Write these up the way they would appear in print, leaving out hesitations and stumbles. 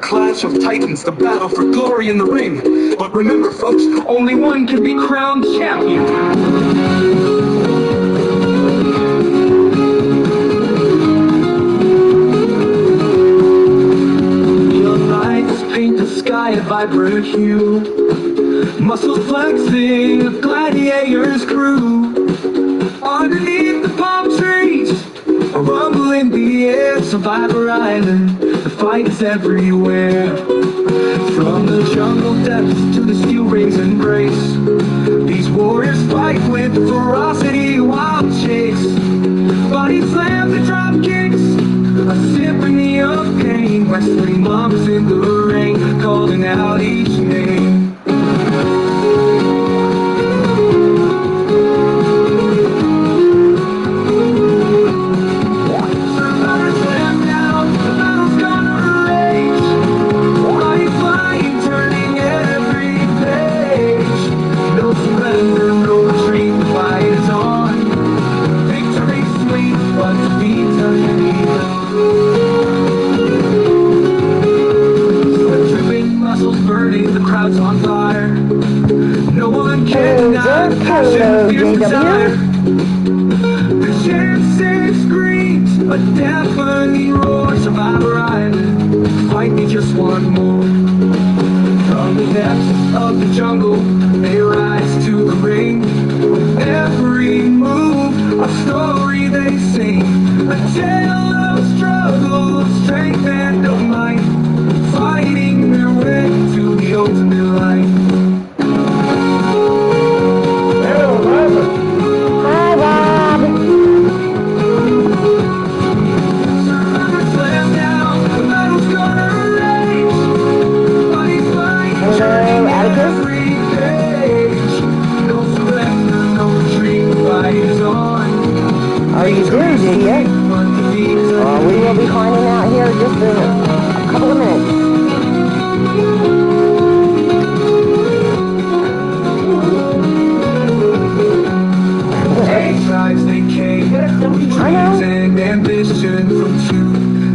Clash of Titans, the battle for glory in the ring. But remember, folks, only one can be crowned champion. Neon lights paint the sky a vibrant hue. Muscles flexing, a gladiator's crew. Underneath the palm trees, a rumble in the air. Survivor Island, the fight is everywhere. From the jungle depths to the steel ring's embrace, these warriors fight with ferocity, wild chase. Body slams and drop kicks, a symphony of pain. Wrestling monks in the ring, calling out each name. Hello, JW. The chances screams, a deafening roar. Survivor Island, fight me just one more. From the depths of the jungle, they rise to the ring. Every move, a story they sing. A tale of struggle, of strength and of might, fighting their way to the ultimate light. Are you there, JD? We will be finding out here in just a couple of minutes. Sides they came, dreams and ambition from two.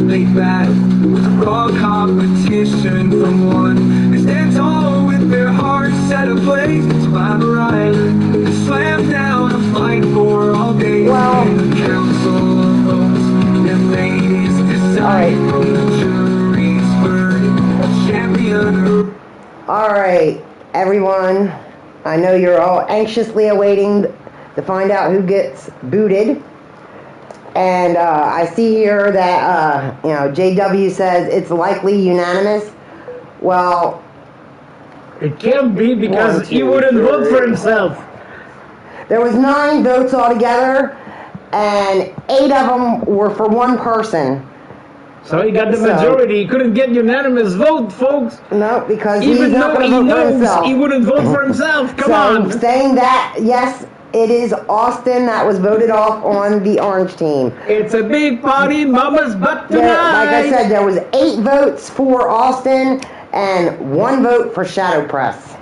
They battle with raw competition from one. They stand tall with their hearts set ablaze. Survivor Island, slam down and fight for all day. Well, the council of votes and ladies decide from the jury's verdict, a champion. All right, everyone. I know you're all anxiously awaiting to find out who gets booted. And I see here that, JW says it's likely unanimous. Well, it can't be because he wouldn't vote for himself. There was 9 votes altogether, and 8 of them were for one person. So he got the majority. He couldn't get unanimous vote, folks. No, because even he's not going to vote for himself. He wouldn't vote for himself. Come on. Saying that, yes, it is Austin that was voted off on the orange team. It's a big party, mama's butt tonight. Like I said, there was 8 votes for Austin and 1 vote for Shadow Press.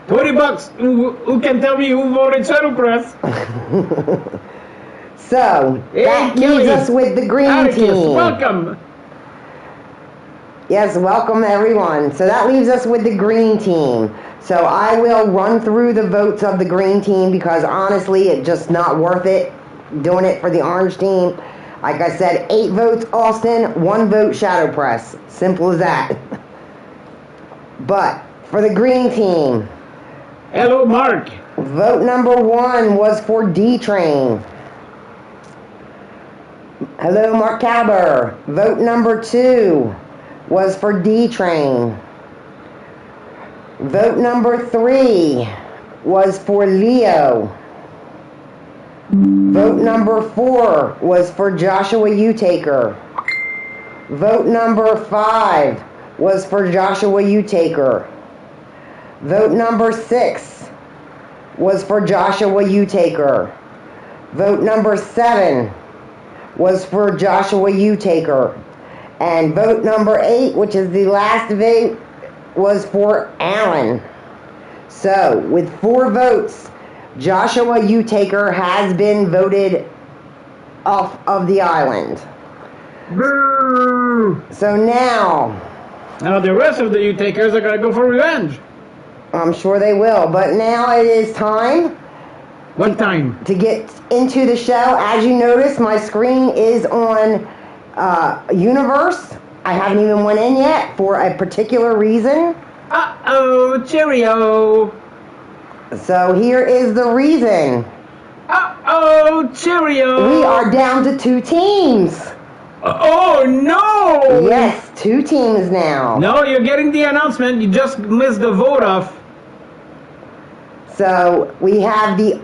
$20. Who can tell me who voted Shadow Press? So, that leaves us with the green Atticus, team. Welcome. Yes, welcome everyone. So that leaves us with the green team. So I will run through the votes of the green team because honestly, it's just not worth it doing it for the orange team. Like I said, 8 votes Austin, 1 vote Shadow Press. Simple as that. But for the green team. Hello, Mark. Vote number 1 was for D-Train. Hello, Mark Caber. Vote number 2 was for D-Train. Vote number 3 was for Leo. Vote number 4 was for Joshua Utaker. Vote number 5 was for Joshua Utaker. Vote number 6 was for Joshua Utaker. Vote number 7 was for Joshua Utaker. And vote number 8, which is the last vote, was for Alan. So, with 4 votes, Joshua Utaker has been voted off of the island. Brrr. So now, Now the rest of the U-takers are gonna go for revenge. I'm sure they will, but now it is time What time? to get into the show. As you notice, my screen is on Universe. I haven't even went in yet for a particular reason. Uh-oh, cheerio. So here is the reason. Uh-oh, cheerio. We are down to 2 teams. Oh, no. Yes, 2 teams now. No, you're getting the announcement. You just missed the vote off. So we have the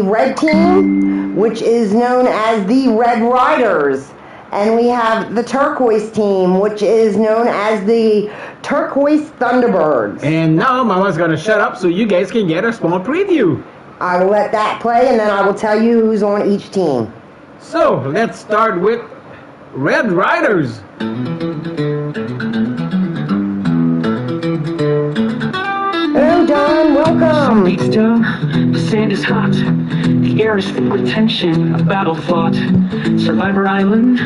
red team, which is known as the Red Riders, and we have the turquoise team, which is known as the Turquoise Thunderbirds. And now Mama's gonna shut up so you guys can get a small preview. I will let that play, and then I will tell you who's on each team. So, let's start with Red Riders. Hello, Don. Welcome. Beats down, the sand is hot, the air is filled with tension, a battle fought. Survivor Island,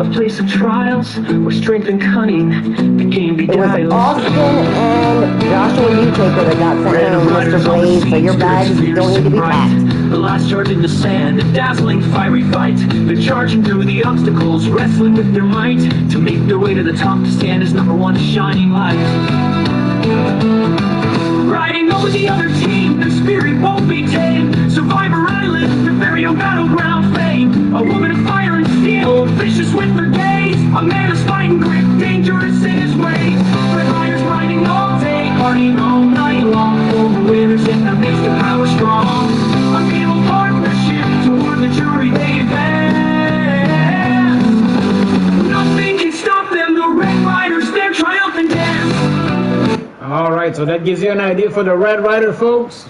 a place of trials, where strength and cunning the game It was beguiles. Austin and Joshua Utaker that got sent Red home, Riders Mr. on the Blaze, so scene, your spirits bags fierce don't need to and be bright. packed. The last charge in the sand, a dazzling fiery fight. They're charging through the obstacles, wrestling with their might, to make their way to the top, to stand as number one shining light. Riding over the other team, their spirit won't be tamed. Survivor Island, their very own battleground fame. A woman of fire and steel, vicious with her gaze. A man of spine and grit, dangerous in his ways. Red Riders riding all day, partying all night long. For the winners and that makes their power strong. A feeble partnership toward the jury they advance. Nothing can stop them, the Red Riders, their triumphant dance. Alright, so that gives you an idea for the Red Rider folks.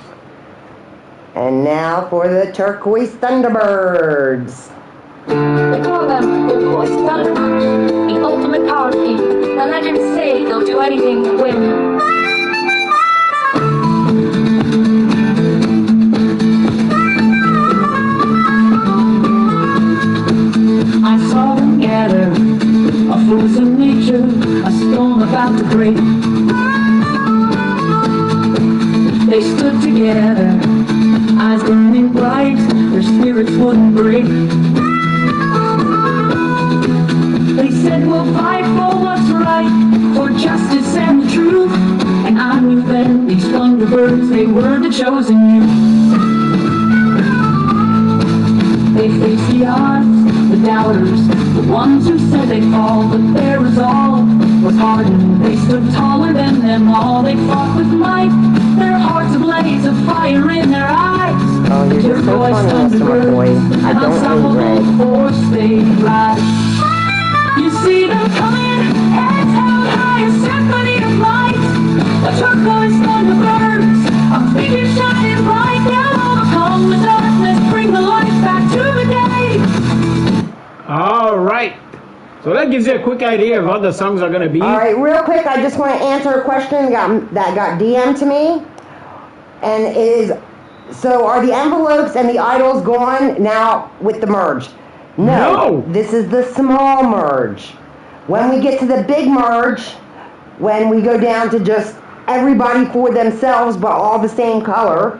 And now for the Turquoise Thunderbirds. They call them the Voice Thunderbirds, the ultimate power team. The legends say they'll do anything to win. I saw them gather, a force of nature, a storm about to break. They stood together, eyes burning bright, their spirits wouldn't break. They said we'll fight for what's right, for justice and the truth. And I knew then these Thunderbirds, they were the chosen youth. They faced the odds, the doubters, the ones who said they'd fall, but their resolve was hardened. They stood taller than them all. They fought with might, their hearts ablaze, a fire in their eyes. Oh, you're just so funny, Mr. McCoy. I don't hate Red. Force they rise. You see them coming, heads held high, a symphony of light. The turquoise thunderbirds, a figure shining bright. They'll overcome the darkness, bring the light back to the day. Alright. So that gives you a quick idea of what the songs are gonna be. All right, real quick, I just want to answer a question that got DM'd to me. And it is, so are the envelopes and the idols gone now with the merge? No. This is the small merge. When we get to the big merge, when we go down to just everybody for themselves but all the same color,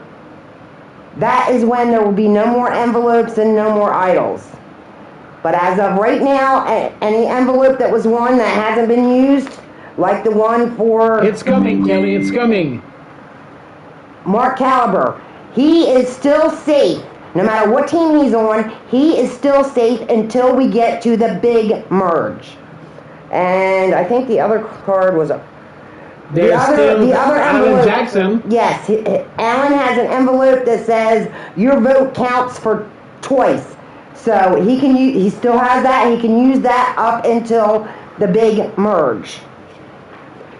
that is when there will be no more envelopes and no more idols. But as of right now, any envelope that was won that hasn't been used, like the one for It's coming, Kelly, it's coming. Mark Caliber, he is still safe. No matter what team he's on, he is still safe until we get to the big merge. And I think the other card was There's still Alan envelope. Jackson. Yes, Alan has an envelope that says your vote counts for twice. So he still has that. He can use that up until the big merge.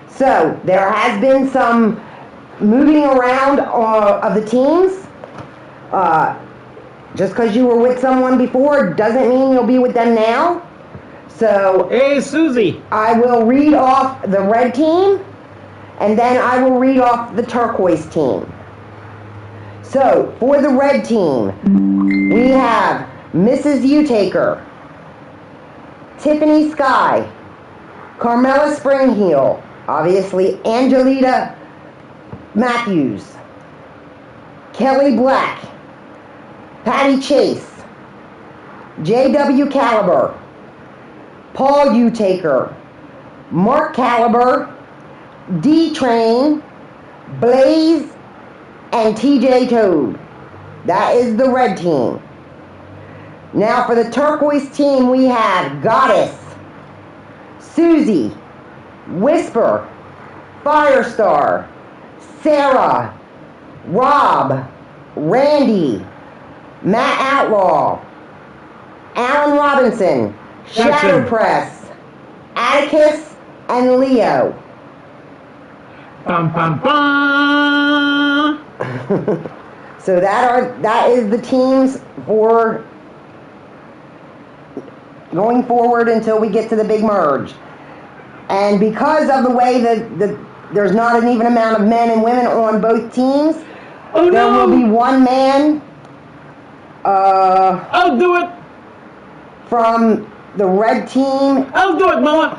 So there has been some moving around of the teams. Just because you were with someone before doesn't mean you'll be with them now. So Hey, Susie. I will read off the red team, and then I will read off the turquoise team. So for the red team, we have Mrs. Utaker, Tiffany Sky, Carmella Springheel, obviously Angelita Matthews, Kelly Black, Patty Chase, J.W. Caliber, Paul Utaker, Mark Caliber, D-Train, Blaze, and TJ Toad. That is the red team. Now for the turquoise team, we have Goddess, Susie, Whisper, Firestar, Sarah, Rob, Randy, Matt Outlaw, Alan Robinson, Shadow Press, Atticus, and Leo. Bum, bum, bum. So that is the teams for going forward until we get to the big merge. And because of the way that there's not an even amount of men and women on both teams, there will be one man I'll do it. from the red team I'll do it, Mama.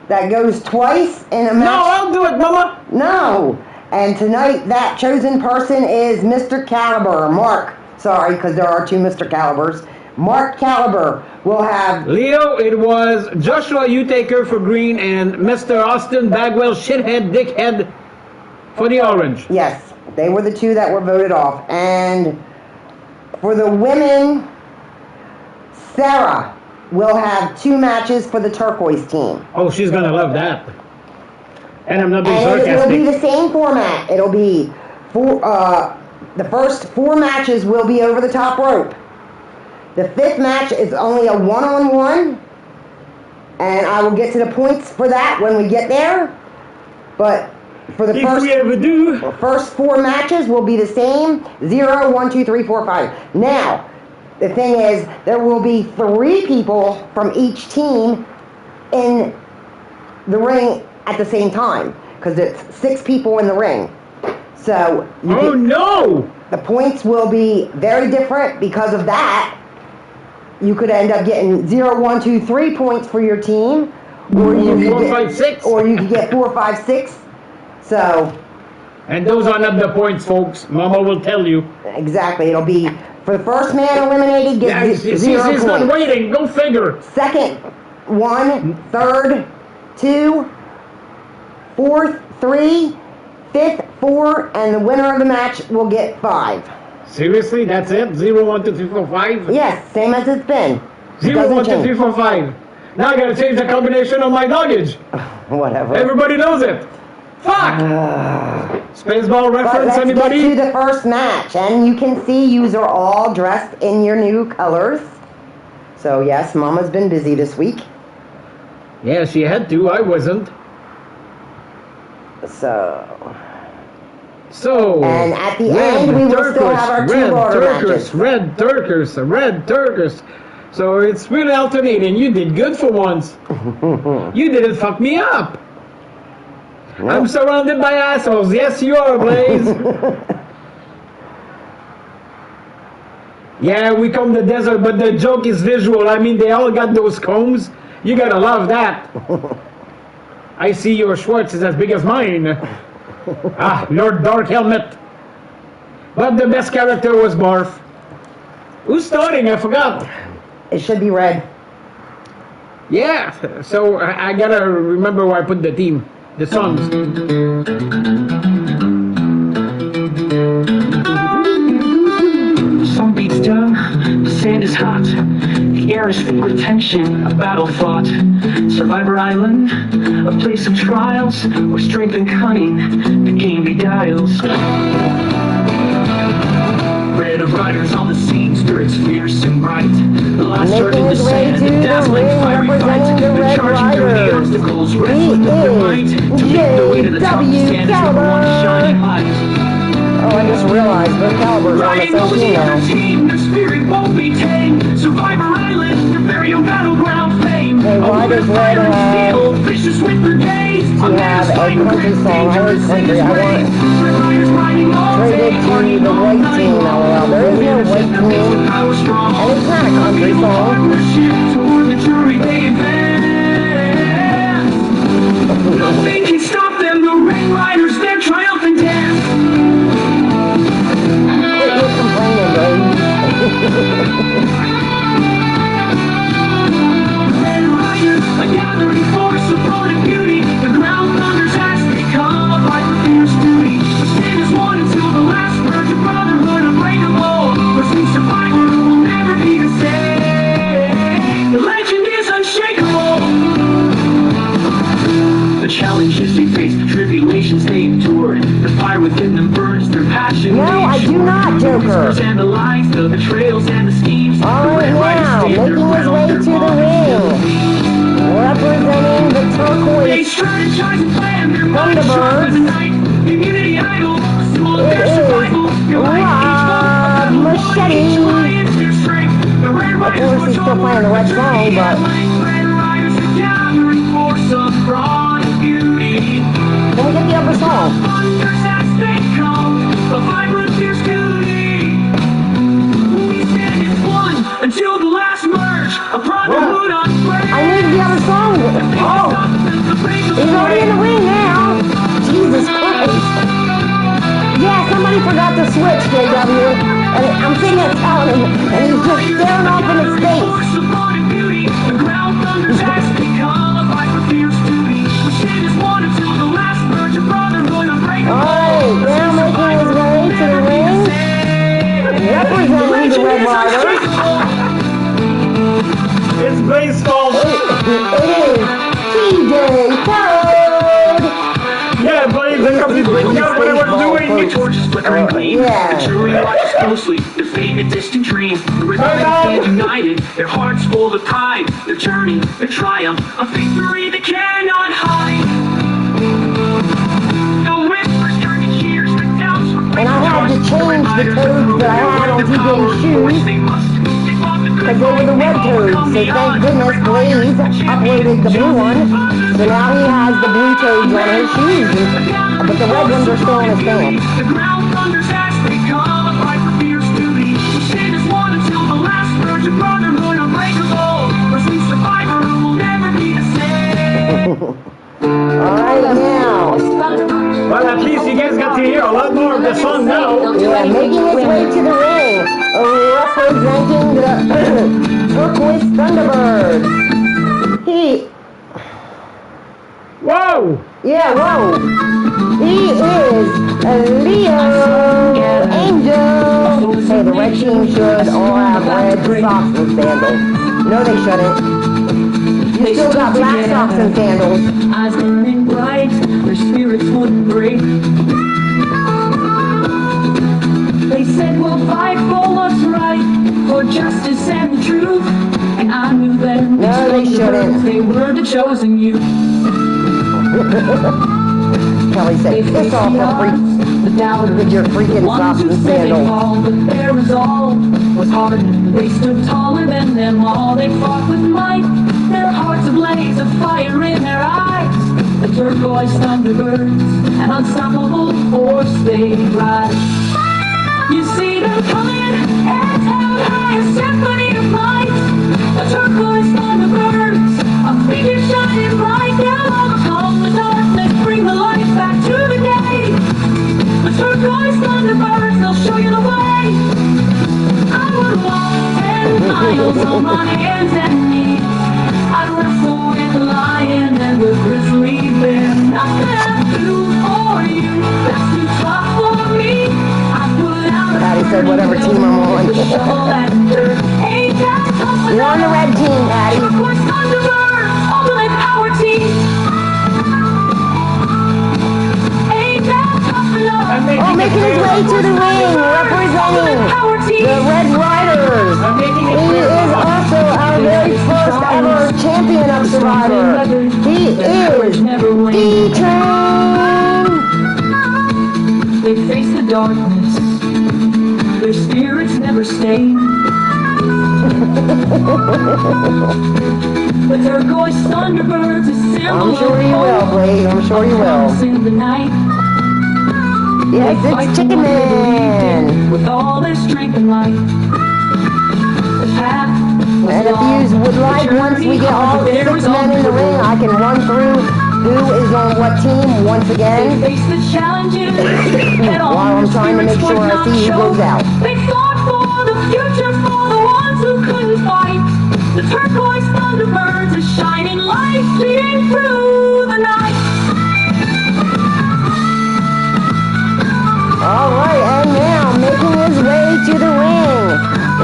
that goes twice in a match. No, I'll do it, Mama. No. And tonight, that chosen person is Mr. Caliber. Mark. Sorry, because there are two Mr. Calibers. Mark Caliber will have... Leo, it was Joshua Utaker for green and Mr. Austin Bagwell shithead dickhead for the orange. Yes, they were the two that were voted off. And for the women, Sarah will have 2 matches for the turquoise team. Oh, she's gonna love that. And I'm not being And it will sarcastic. be the same format. It'll be the first 4 matches will be over the top rope. The 5th match is only a one-on-one, and I will get to the points for that when we get there. But for the If we ever do. first 4 matches will be the same: 0, 1, 2, 3, 4, 5. Now, the thing is, there will be 3 people from each team in the ring at the same time, because it's 6 people in the ring. So Oh no! the points will be very different because of that. You could end up getting 0, 1, 2, 3 points for your team, or you could 4, get, 5, 6. or you could get 4, 5, 6. So And those are not the points, folks. Mama will tell you. exactly, it'll be for the first man eliminated Yeah, gets she's 0 points. not waiting. Go figure. Second, 1, third, 2, fourth, 3, 5th, 4, and the winner of the match will get 5. Seriously, that's it? 0, 1, 2, 3, 4, 5? Yes, same as it's been. 0, Doesn't 1, 2, 3, change. 4, 5. Now I gotta change the combination of my luggage. Whatever. Everybody knows it. Fuck! Spaceball But reference, let's anybody? get to the first match, and you can see you are all dressed in your new colors. So yes, Mama's been busy this week. Yeah, she had to. I wasn't. So, And at the end, we will still have our 2 border matches. red turquoise. So it's really alternating. You did good for once. You didn't fuck me up. I'm surrounded by assholes. Yes, you are, Blaze. Yeah, we come the desert, but the joke is visual. I mean, they all got those combs. You gotta love that. I see your Schwartz is as big as mine. Lord Dark Helmet. But the best character was Barf. Who's starting? I forgot. It should be red. Yeah, so I gotta remember where I put the team. The songs. The sun beats down, the sand is hot, the air is full of tension, a battle fought. Survivor Island, a place of trials, where strength and cunning the game beguiles. Red of riders on the scene, spirits fierce and bright. The last Making surge in the his way sand, to the the dazzling ring, fiery fight. representing the They're Red charging through the Riders. obstacles, He wrestling with their might. is To make their way to the top, J.W. stand as number one shining light. Oh, I just realized the Caliber's on the Riding same over team the now. other team, their spirit won't be tamed. Survivor Island, your very own battleground fame. Hey, why A does woman of Red fire and have steel, vicious with her gaze. to have a country song? I heard country. I want traded to the white team now. There is no white team, and it's not a country song. burning force of blood and beauty. The ground thunders has become a fight for fierce duty. The stand is one until the last word of brotherhood unbreakable. Pursuit survivor will never be the same. The legend is unshakable. The challenges they face, the tribulations they endured. The fire within them burns their passion. No, I do not, Joker. And the lies, the betrayals and the schemes. Alright now, making his way to the ring, representing the They turquoise strategize and plan their minds sharper than night. Immunity idol, a symbol of their survival. Your life Rob Machete. their strength. The Red Of Riders course, he's still playing the red song, but Red Riders, the gathering force of brawn and beauty. can we get the other song? Thunders as they come, a vibrant fierce beauty. We stand as one until the last merge, a brotherhood unframed. I need the other song. Oh, he's already in the ring now. Jesus Christ. Yeah, somebody forgot to switch, JW. And I'm sitting there telling him, and he's just staring off in his face. The ground thunders has become a fight for fierce duty. We stand as one until the last merge, a brotherhood unbreakable. Alright, now making his way to the ring, representing the Red Riders. It's baseball. It is TJ Toad. Yeah, buddy, the company breaking out what we're doing. The torches flickering gleam. Yeah. The jury watches closely, the fate a distant dream. The rebellion stand united, their hearts full of pride. Their journey, their triumph, a victory they cannot hide. The whispers turn to cheers, the doubts And I had to change the toads that I had on TJ's shoes, because they were the red toads. So thank goodness Blaze uploaded the blue one. So now he has the blue toads on his shoes. But the red ones are still on his pants. The ground thunders as they come, a fight for fierce duty. We stand as one until the last merge, a brotherhood unbreakable. Pursuit survivor who will never be the same. Alright now. Well, at least you guys got to hear a lot more of the song now. Yeah, making his way to the ring, representing the Turquoise Thunderbirds. Whoa! Whoa. He is Leo Angel. Hey, the red team should all have red socks and sandals. No, they shouldn't. You still got black socks and sandals. Eyes burning bright, their spirits wouldn't break. They said we'll fight for what's right, for justice and the truth. And I knew then No, they shouldn't. they were the chosen youth. Kelly said, They piss faced off the the odds, freak the doubters, with your freaking ones socks who and said they'd sandals. fall, but their resolve was hardened. They stood taller than them all. They fought with might, their hearts ablaze, a fire in their eyes. The turquoise thunderbirds, an unstoppable force they rise. You see them coming, heads held high, a symphony of light. The turquoise thunderbirds, a figure shining bright. They'll overcome the darkness, bring the light back to the day. The turquoise thunderbirds, they'll show you the way. I would walk 10 miles on my hands and knees. I'd wrestle with the lion and the grizzly bear. Nothing I do for you, that's too tough for me. I put out Patty said, whatever team I'm on. You're on the red team, Patty. Turquoise Thunderbird, ultimate power team. Ain't that tough enough? Oh, making his way to the ring, representing the Red Riders. He is also our very first ever champion of Survivor. He is D-Train. They face the darkness, their spirits never stay. The turquoise thunderbirds, a symbol I'm sure of you will, hope. Blaze. I'm sure you will. In the night, Yes, they fight it's for Chicken what they believed Man. in with all their strength and light. The path was And if long, you would the like, once we journey get all hard, but there 6 was men in the ring, uncomfortable. I can run through who is on what team once They again. faced the challenges head on. While I'm trying to make Spirits sure would I not see who show. goes out. They fought for the future, for the ones who couldn't fight. The turquoise thunderbirds, a shining light seeing through the night. Alright, and now making his way to the ring,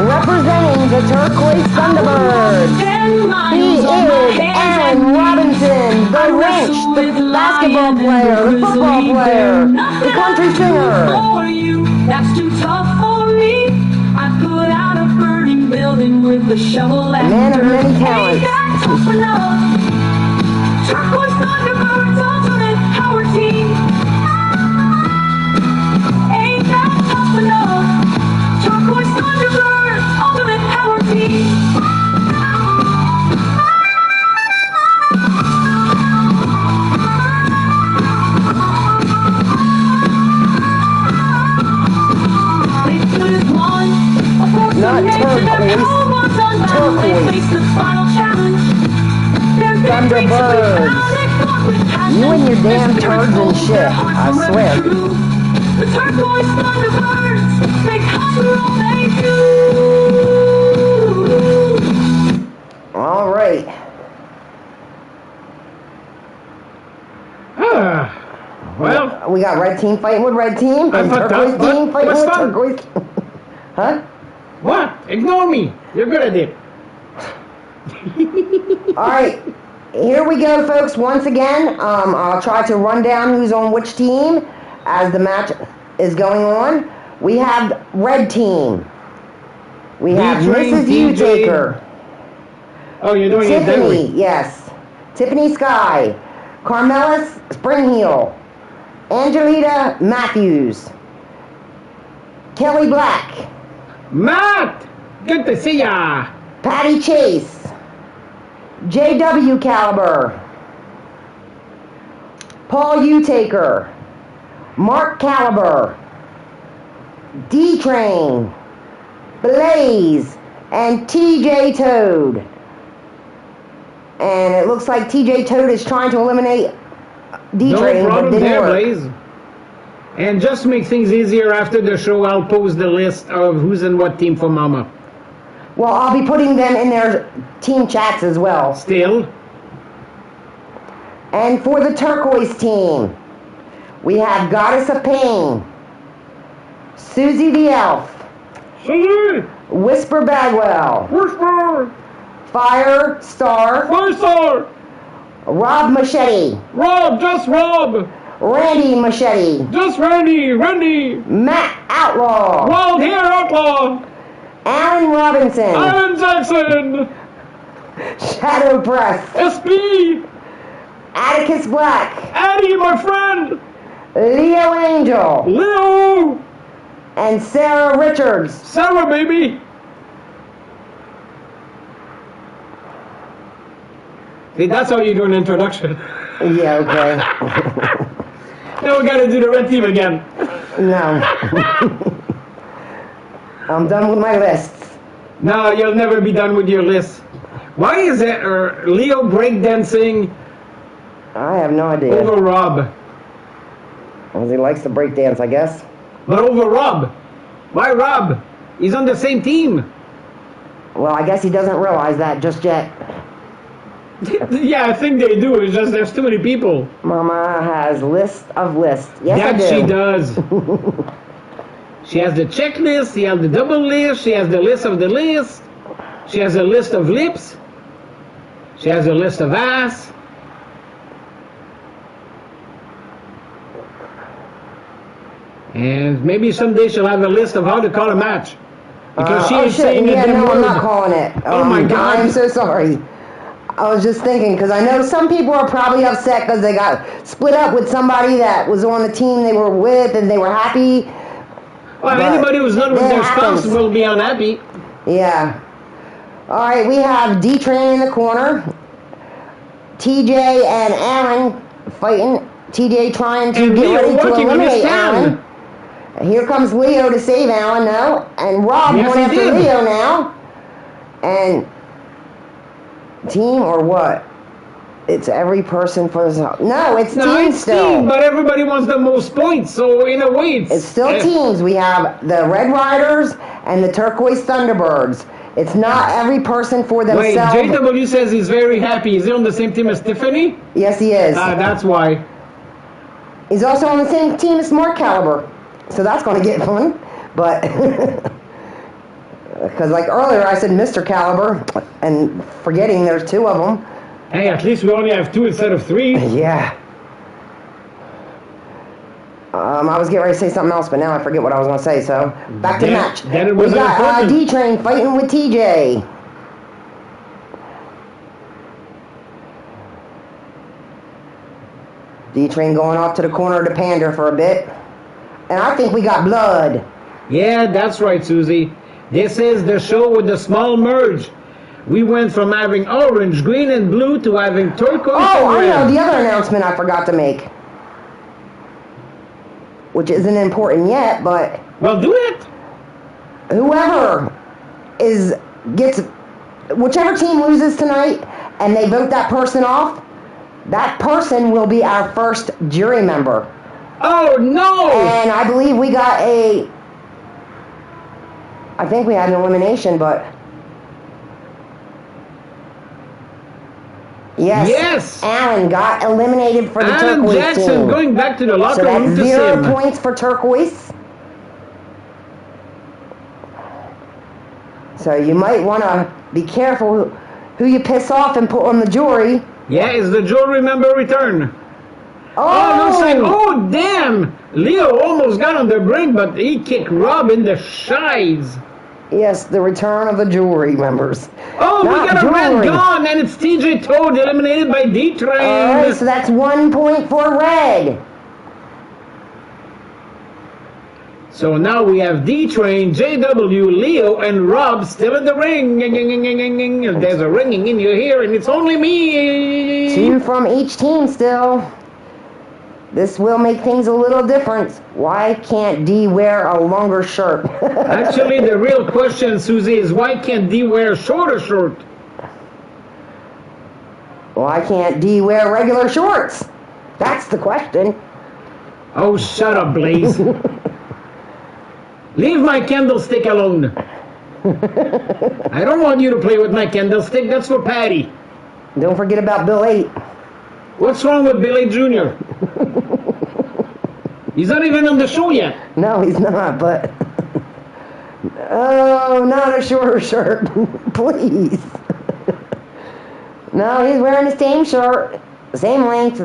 representing the Turquoise Thunderbirds, 10 he miles on my is hands Aaron and knees. Robinson, the wrench, the basketball player, the football player, the country singer. For you, that's too tough for me. I put out a burning building with a shovel and Man of many dirt. talents. Ain't that tough enough? Turquoise Thunderbirds ultimate power team. Ain't that tough enough? Turquoise Thunderbirds ultimate power team. They stood as one, a force Not of nature that turquoise, no one's unbound. They turquoise. faced the final challenge. Their victory so Thunderbirds. proud they fought with passion. You and your damn Their spirits turds and bold, shit, their hearts I forever swear. true. The Turquoise Thunderbirds, they conquer all they do. Alright. Well, We got red team fighting with red team, and thought turquoise that- team fighting was with fun. turquoise. Huh? what? Ignore me. You're good at it. Alright, here we go, folks. Once again, I'll try to run down who's on which team as the match is going on. We have red team. We have B-Train, Mrs. TJ. Utaker. Oh, you're doing it that Tiffany, way. yes. Tiffany Sky. Carmela Springheel. Angelita Matthews. Kelly Black. Matt! Good to see ya! Patty Chase. J.W. Caliber. Paul Utaker. Mark Caliber. D-Train. Blaze. And TJ Toad. And it looks like TJ Toad is trying to eliminate D-Train, No but problem didn't there, work. Blaze. And just to make things easier after the show, I'll post the list of who's in what team for Mama. Well, I'll be putting them in their team chats as well. Still, And for the turquoise team, we have Goddess of Pain, Susie the Elf, Susie! Whisper Bagwell, Whisper! Fire Star, Five-star! Rob Machete, Rob! Just Rob! Randy Machete, Just Randy! Randy! Matt Outlaw, Wild Hair Outlaw! Alan Robinson, Alan Jackson! Shadow Press, SB! Atticus Black, Addie, my friend! Leo Angel, Leo! and Sarah Richards. Sarah, baby! See, that's how you do an introduction. Yeah, okay. Now we gotta do the red team again. No. I'm done with my lists. No, you'll never be done with your list. Why is it Leo breakdancing I have no idea. over Rob? Because he likes to break dance, I guess. But over Rob? Why Rob? He's on the same team. Well, I guess he doesn't realize that just yet. Yeah, I think they do. It's just there's too many people. Mama has list of lists. Yes, That I do. she does. She has the checklist, she has the double list, she has the list of the list, she has a list of lips, she has a list of ass. And maybe someday she'll have a list of how to call a match. Because she oh, ain't shit. saying Yeah, a damn no, I'm word. not calling it. Oh, my God. I'm so sorry. I was just thinking, because I know some people are probably upset because they got split up with somebody that was on the team they were with and they were happy. Well, But anybody who's not with that their spouse happens. will be unhappy. Yeah. All right, we have D-Train in the corner. TJ and Aaron fighting. TJ trying to And get Leo ready to working on his eliminate stand. Alan. Here comes Leo to save Alan now. And Rob Yes, going he after did. Leo now. And team or what? It's every person for themselves. No, it's No, team it's still. team, but everybody wants the most points, so in a way It's still eh, teams. We have the Red Riders and the Turquoise Thunderbirds. It's not every person for Wait, themselves. JW says he's very happy. Is he on the same team as Tiffany? Yes, he is. That's why. He's also on the same team as Smart Caliber, so that's going to get fun. But because like earlier I said Mr. Caliber, and forgetting there's two of them. Hey, at least we only have 2 instead of 3. Yeah. I was getting ready to say something else, but now I forget what I was going to say. So back to the match. Then it We wasn't got important. D-Train fighting with TJ. D-Train going off to the corner to pander for a bit. And I think we got blood. Yeah, that's right, Susie. This is the show with the small merge. We went from having orange, green, and blue to having turquoise Oh, I and know red. the other announcement I forgot to make. Which isn't important yet, but Well, do it. whoever whichever team loses tonight and they vote that person off, that person will be our first jury member. Oh, no! And I believe I think we had an elimination, but yes, Alan got eliminated for the Alan turquoise Jackson team. going back to the So locker room that's to 0 sim. points for turquoise. So you might want to be careful who you piss off and put on the jury. Yeah, is the jury member return? Oh, looks like, oh, damn! Leo almost got on the brink, but he kicked Rob in the shies. Yes, the return of the jury members. Oh, Not we got a red jury. gun, and it's TJ Toad eliminated by D-Train. Alright, so that's 1 point for red. So now we have D-Train, JW, Leo, and Rob still in the ring. There's a ringing in your ear, and it's only me. 2 from each team still. This will make things a little different. Why can't D wear a longer shirt? Actually, the real question, Susie, is why can't D wear a shorter shirt? Why can't D wear regular shorts? That's the question. Oh, shut up, Blaze. Leave my candlestick alone. I don't want you to play with my candlestick. That's for Patty. Don't forget about Bill 8. What's wrong with Billy Jr.? He's not even on the show yet. No, he's not, but... Oh, not a shorter shirt. Please. No, he's wearing the same shirt. Same length.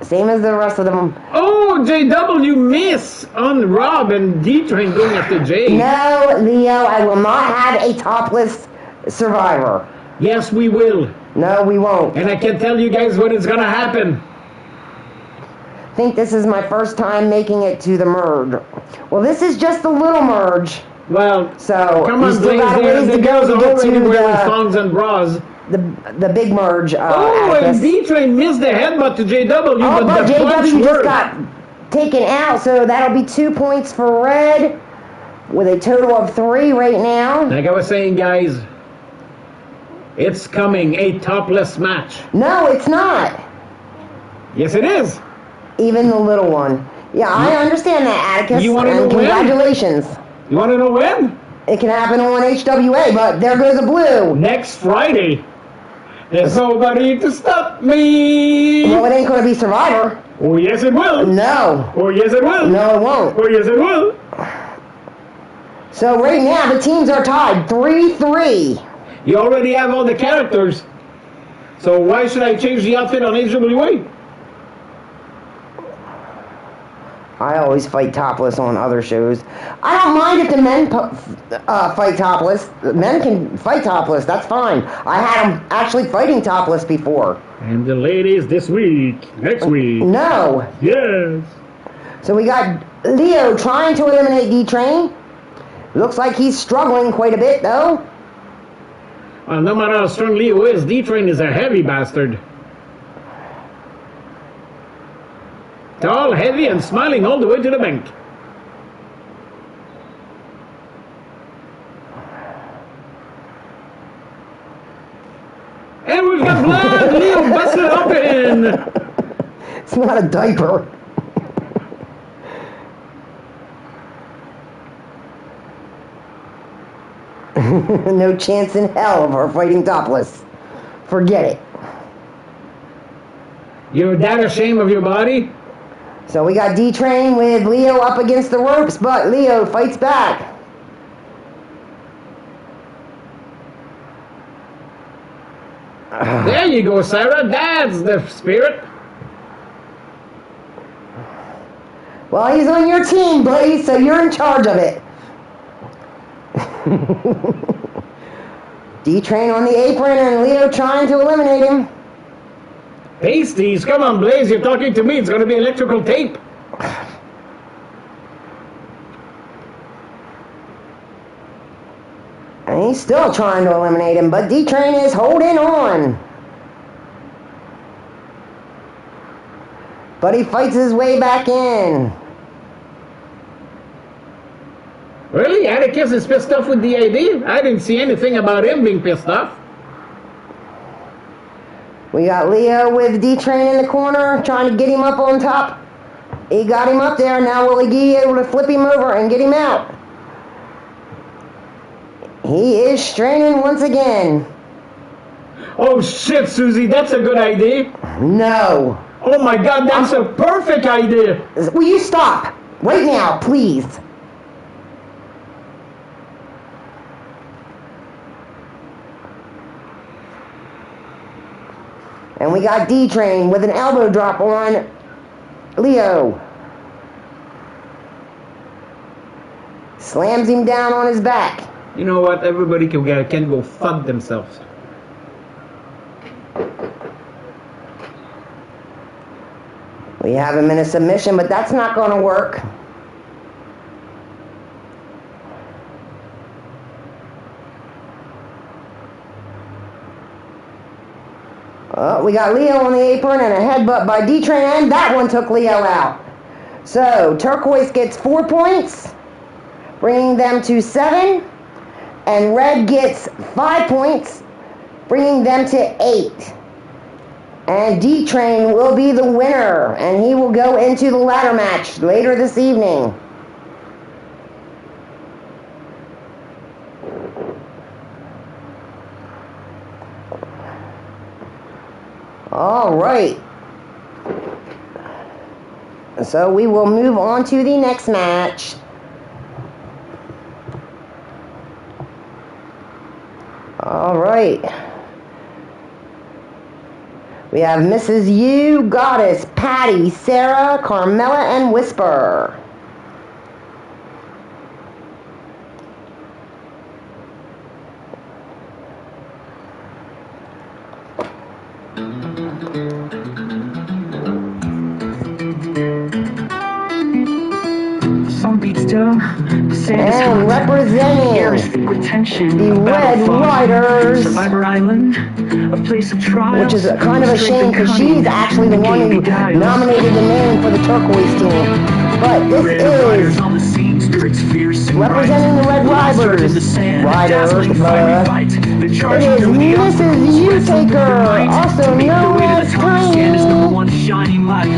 Same as the rest of them. Oh, JW miss on Rob and D-Train going after Jay. No, Leo, I will not have a topless survivor. Yes, we will. No, we won't. And I can tell you guys when it's gonna happen. I think this is my first time making it to the merge. Well, this is just the little merge. Well, So, come we on, still Blaze, got a there. ways The to go girls to are get already to wearing thongs and bras. the big merge. Oh, and Atticus. D-Train missed the headbutt to JW, Oh, but but the punch JW just worked. got taken out, so that'll be 2 points for red, with a total of 3 right now. Like I was saying, guys, it's coming, a topless match. No, it's not. Yes, it is. Even the little one. Yeah, I understand that, Atticus. You wanna and know when? congratulations. You want to know when? It can happen on HWA, but there goes a blue. Next Friday. There's nobody to stop me. Well, it ain't going to be Survivor. Oh, yes, it will. No. Oh, yes, it will. No, it won't. Oh, yes, it will. So right now, the teams are tied 3-3. You already have all the characters. So why should I change the outfit on HWA? I always fight topless on other shows. I don't mind if the men fight topless. Men can fight topless. That's fine. I had them actually fighting topless before. And the ladies this week. Next week. No. Yes. So we got Leo trying to eliminate D-Train. Looks like he's struggling quite a bit, though. Well, no matter how strong Leo is, D-Train is a heavy bastard. Tall, heavy, and smiling all the way to the bank. And we've got blood! Leo busted open! It's not a diaper. No chance in hell of her fighting topless. Forget it. You're that ashamed of your body? So we got D-Train with Leo up against the ropes, but Leo fights back. There you go, Sarah. That's the spirit. Well, he's on your team, Blaze, so you're in charge of it. D-Train on the apron and Leo trying to eliminate him. Pasties, come on, Blaze. You're talking to me. It's going to be electrical tape. And he's still trying to eliminate him, but D-Train is holding on. But he fights his way back in. Really? Atticus is pissed off with DID? I didn't see anything about him being pissed off. We got Leo with D-Train in the corner, trying to get him up on top. He got him up there. Now will he be able to flip him over and get him out? He is straining once again. Oh shit, Susie, that's a good idea. No. Oh my god, that's a perfect idea. Will you stop? Right now, please. And we got D-Train with an elbow drop on Leo. Slams him down on his back. You know what? Everybody can go fuck themselves. We have him in a submission, but that's not going to work. We got Leo on the apron and a headbutt by D-Train, and that one took Leo out. So, Turquoise gets 4 points, bringing them to 7, and Red gets 5 points, bringing them to 8. And D-Train will be the winner, and he will go into the ladder match later this evening. All right. So we will move on to the next match. All right. We have Mrs. U, Goddess, Patty, Sarah, Carmella, and Whisper. Some beats down, the sand is And hot. representing Air is filled with tension. the A battle Red fought. Riders, Survivor Island, a place of trials. which is kind of a strength shame and because cunning, she's actually the one who beguiled. nominated the name for the Turquoise team. But this Red is Riders on the scene, spirits fierce and representing the Red Riders in the Riders. sand, Riders, dazzling fiery fight. The It charging is through the Mrs. obstacles, wrestling through the U-Taker, night. also To make their known way to as the top, stand as number Tiny. one shining light.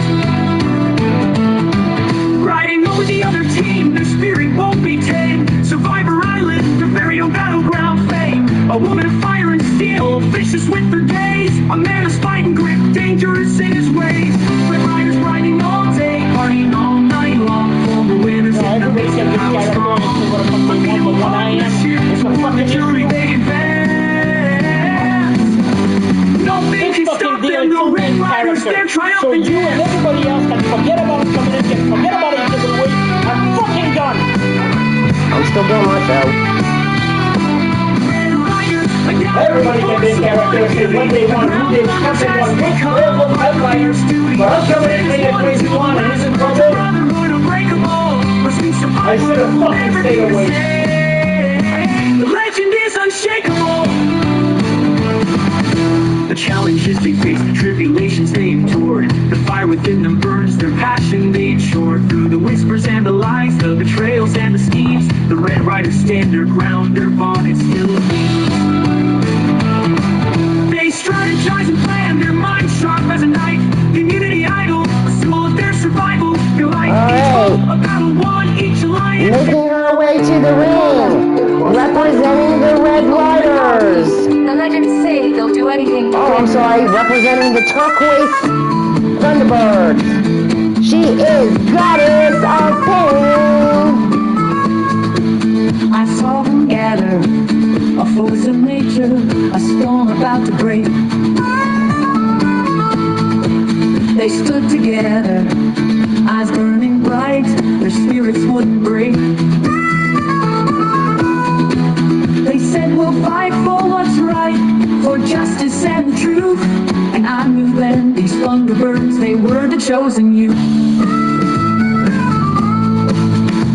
Riding over the other team, their spirit won't be tamed. Survivor Island, their very own battleground fame. A woman of fire and steel, vicious with her gaze. A man of spite and grit, dangerous in his ways. Red Riders riding all day, partying all night long. For the winners in the race, and how strong. Unbeatable on the ship, what the jury they advance. Nothing can stop them, no Red Riders, they're So triumphant. you and everybody else can forget about community and forget about each other way. I'm fucking done. I'm still doing my show. Everybody can be characters in what they want, who they want, what they want. Which Red Riders? But us coming in made a crazy one and he's in trouble. I should have fucking stayed away. The legend is unshakable. The challenges they face, the tribulations they endured. The fire within them burns, their passion they ensure. Through the whispers and the lies, the betrayals and the schemes, the Red Riders stand their ground, their bond is still beats. They strategize and plan, their minds sharp as a knife. Community idol, a symbol of their survival. Their life each hope, a battle won, each alliance. Making her way to the ring, representing the Riders say they'll do anything. Oh, I'm sorry, representing the turquoise Thunderbirds. She is Goddess of Pain. I saw them gather, a force of nature, a storm about to break. They stood together, eyes burning bright, their spirits wouldn't break. They said we'll fight for what's right, for justice and the truth. And I knew then these Thunderbirds, they were the chosen youth.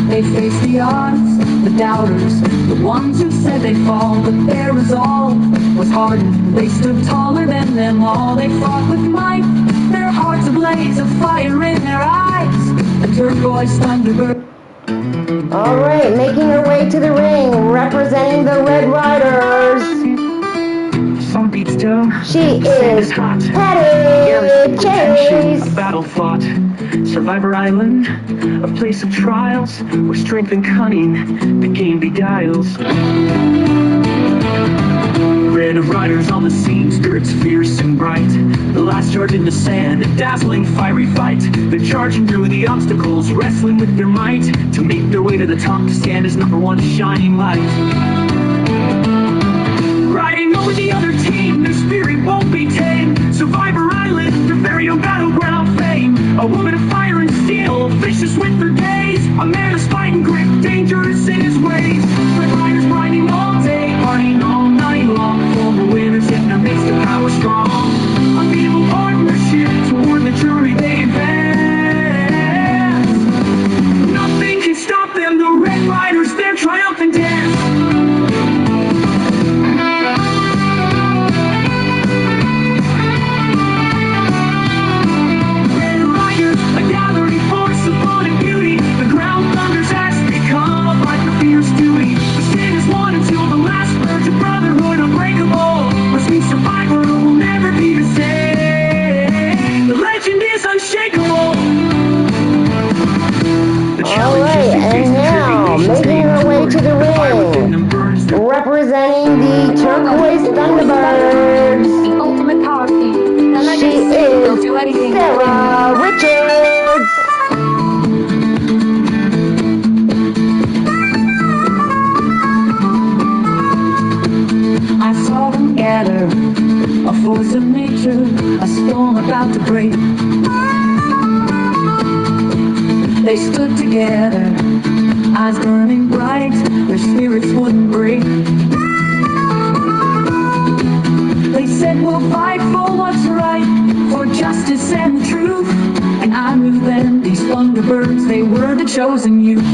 They faced the odds, the doubters, the ones who said they'd fall, but their resolve was hardened. They stood taller than them all. They fought with might, their hearts ablaze, a fire in their eyes. The turquoise Thunderbird. All right, making her way to the ring, representing the Red Riders. Some beat still. She Sand is hot. Patty Chase. A battle fought. Survivor Island, a place of trials, where strength and cunning the game beguiles. Red riders on the scene, spirits fierce and bright. The last charge in the sand, a dazzling fiery fight. They're charging through the obstacles, wrestling with their might, to make their way to the top, to stand as #1 shining light. Riding over the other team, their spirit won't be tamed. Survivor Island, their very own battleground fame. A woman of fire and steel, vicious with her gaze. A man of spine and grit, dangerous in his ways. Red riders grinding all day, partying all night long. Former winners in their midst of power strong. Unbeatable partnership toward the jury they advance. Nothing can stop them, the Red Riders, their triumphant dance. Representing the turquoise Thunderbirds. The ultimate power team. The She legends say they'll do is anything. Sarah Richards. I saw them gather, a force of nature, a storm about to break. They stood together, eyes burning bright, their spirits wouldn't break. They said we'll fight for what's right, for justice and the truth. And I knew then these Thunderbirds, they were the chosen youth.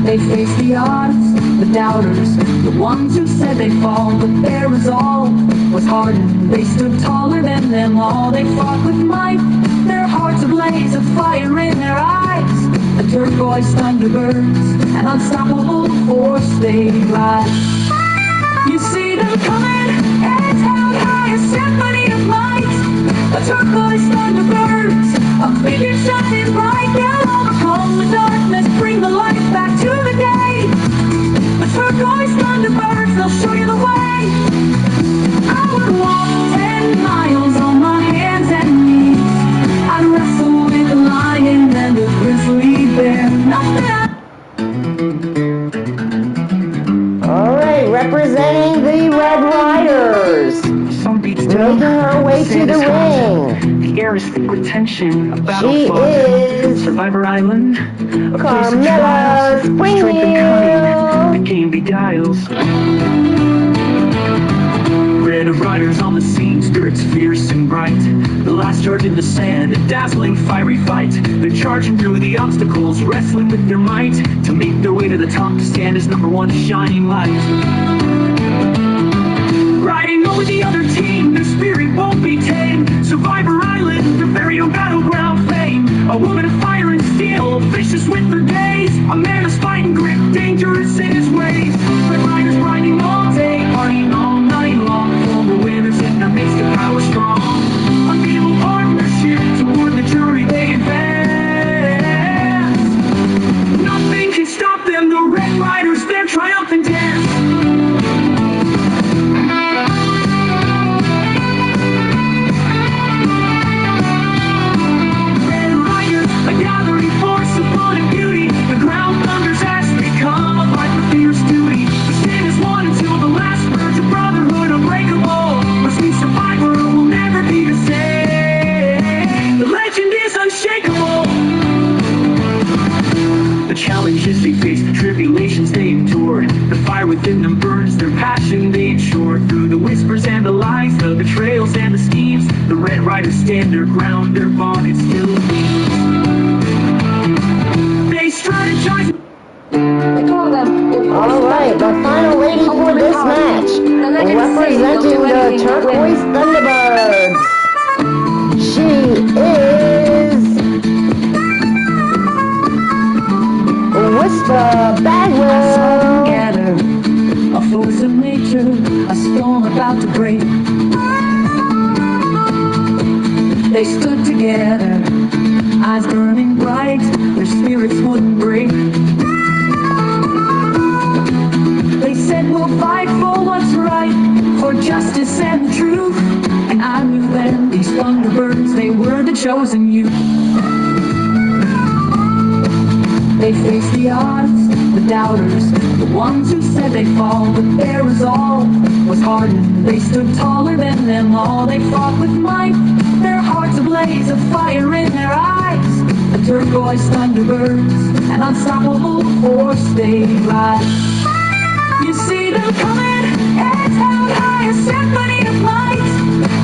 They faced the odds, the doubters, the ones who said they'd fall, but their resolve was hardened. They stood taller than them all. They fought with might, their hearts ablaze, a fire in their eyes. The turquoise Thunderbirds, an unstoppable force they ride. You see them coming, heads held high, a symphony of light. The turquoise Thunderbirds, a figure shining bright. They'll overcome the darkness, bring the light back to the day. The turquoise Thunderbirds, they'll show you the way. I would walk 10 miles on my hands and knees. I'd wrestle with a lion and a grizzly bear. Alright, representing the Red Riders. Making her way to the ring. The air is thick with tension, a battle She fought. is Survivor Island, a place of Carmella trials, where strength and cunning the game beguiles. Red riders on the scene, spirits fierce and bright. The last charge in the sand, a dazzling fiery fight. They're charging through the obstacles, wrestling with their might, to make their way to the top, to stand as #1 shining light. Riding over the other team, their spirit won't be tamed. Survivor Island, their very own battleground fame. A woman of fire and steel, vicious with her gaze. A man of spine and grit, dangerous in his ways. Red riders grinding all day, partying all night long. Former winners in their midst of power strong. Unbeatable partnership toward the jury they advance. Nothing can stop them, the Red Riders, their triumphant dance. riders stand their ground, their bonnets still beat. They strategize. I told them. Alright, the final lady for this match, representing the Turquoise Thunderbirds. She is Whisper Bagwell. Together, a force of nature, a storm about to break. They stood together, eyes burning bright, their spirits wouldn't break. They said we'll fight for what's right, for justice and the truth. And I knew then, these Thunderbirds, they were the chosen youth. They faced the odds, the doubters, the ones who said they'd fall, but their resolve was hardened. They stood taller than them all. They fought with might, their hearts ablaze, a fire in their eyes. The Turquoise Thunderbirds, an unstoppable force they rise. You see them coming, heads held high, a symphony of light.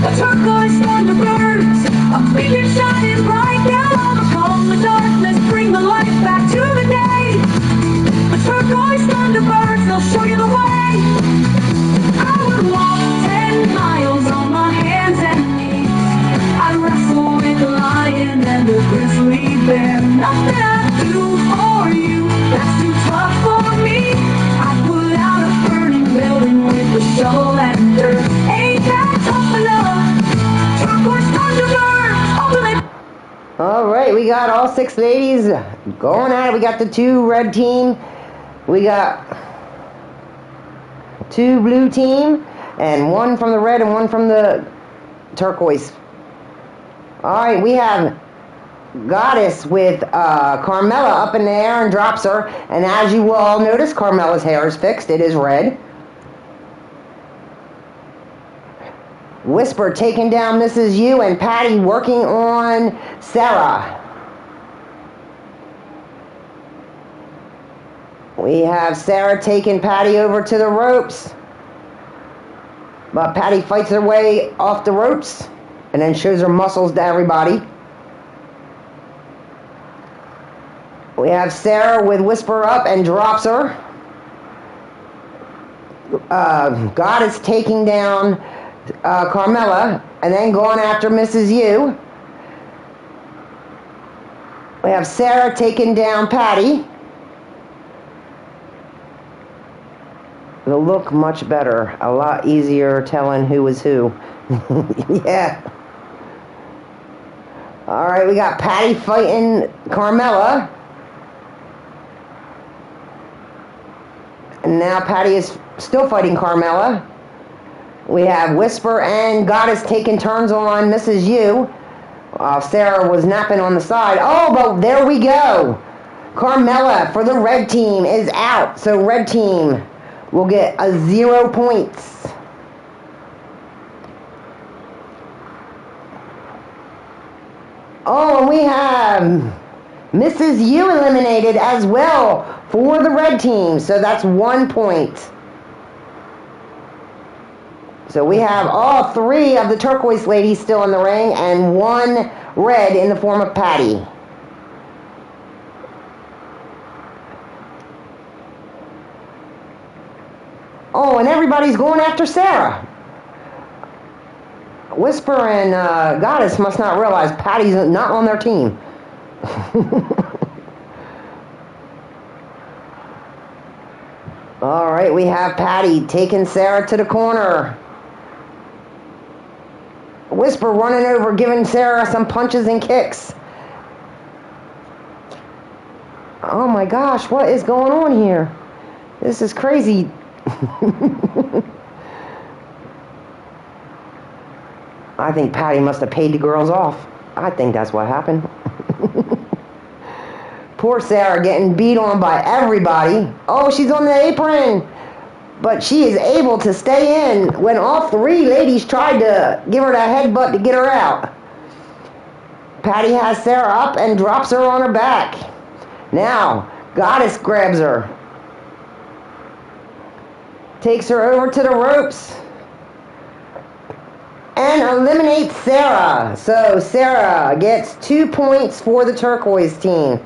The Turquoise Thunderbirds, a figure shining bright. They'll overcome the darkness, bring the light back to the day. The Turquoise Thunderbirds, they'll show you the way. I would walk 10 miles on my hands and knees. I'd wrestle with the lion and the grizzly bear. Nothing I do for you that's too tough for me. I put out a burning building with the shovel and dirt. Ain't that tough enough? Turquoise Thunderbirds, ultimate. Alright, we got all 6 ladies going at it. We got the 2 red team. We got 2 blue team. And 1 from the red and 1 from the turquoise. Alright, we have Goddess with Carmella up in the air and drops her. And as you will all notice, Carmella's hair is fixed. It is red. Whisper taking down Mrs. U, and Patty working on Sarah. We have Sarah taking Patty over to the ropes. But Patty fights her way off the ropes and then shows her muscles to everybody. We have Sarah with Whisper up and drops her. Goddess taking down Carmella and then going after Mrs. U. We have Sarah taking down Patty. It'll look much better. A lot easier telling who is who. Yeah. Alright, we got Patty fighting Carmella. And now Patty is still fighting Carmella. We have Whisper and Goddess taking turns on Mrs. U. Sarah was napping on the side. Oh, but there we go. Carmella for the red team is out. So red team will get 0 points. Oh, and we have Mrs. U eliminated as well for the red team. So that's 1 point. So we have all 3 of the turquoise ladies still in the ring and 1 red in the form of Patty. Oh, and everybody's going after Sarah. Whisper and Goddess must not realize Patty's not on their team. All right, we have Patty taking Sarah to the corner. Whisper running over, giving Sarah some punches and kicks. Oh my gosh, what is going on here? This is crazy. I think Patty must have paid the girls off. I think that's what happened. Poor Sarah getting beat on by everybody. Oh, she's on the apron. But she is able to stay in when all 3 ladies tried to give her that headbutt to get her out. Patty has Sarah up and drops her on her back. Now, Goddess grabs her. Takes her over to the ropes. and eliminate Sarah. So Sarah gets 2 points for the turquoise team.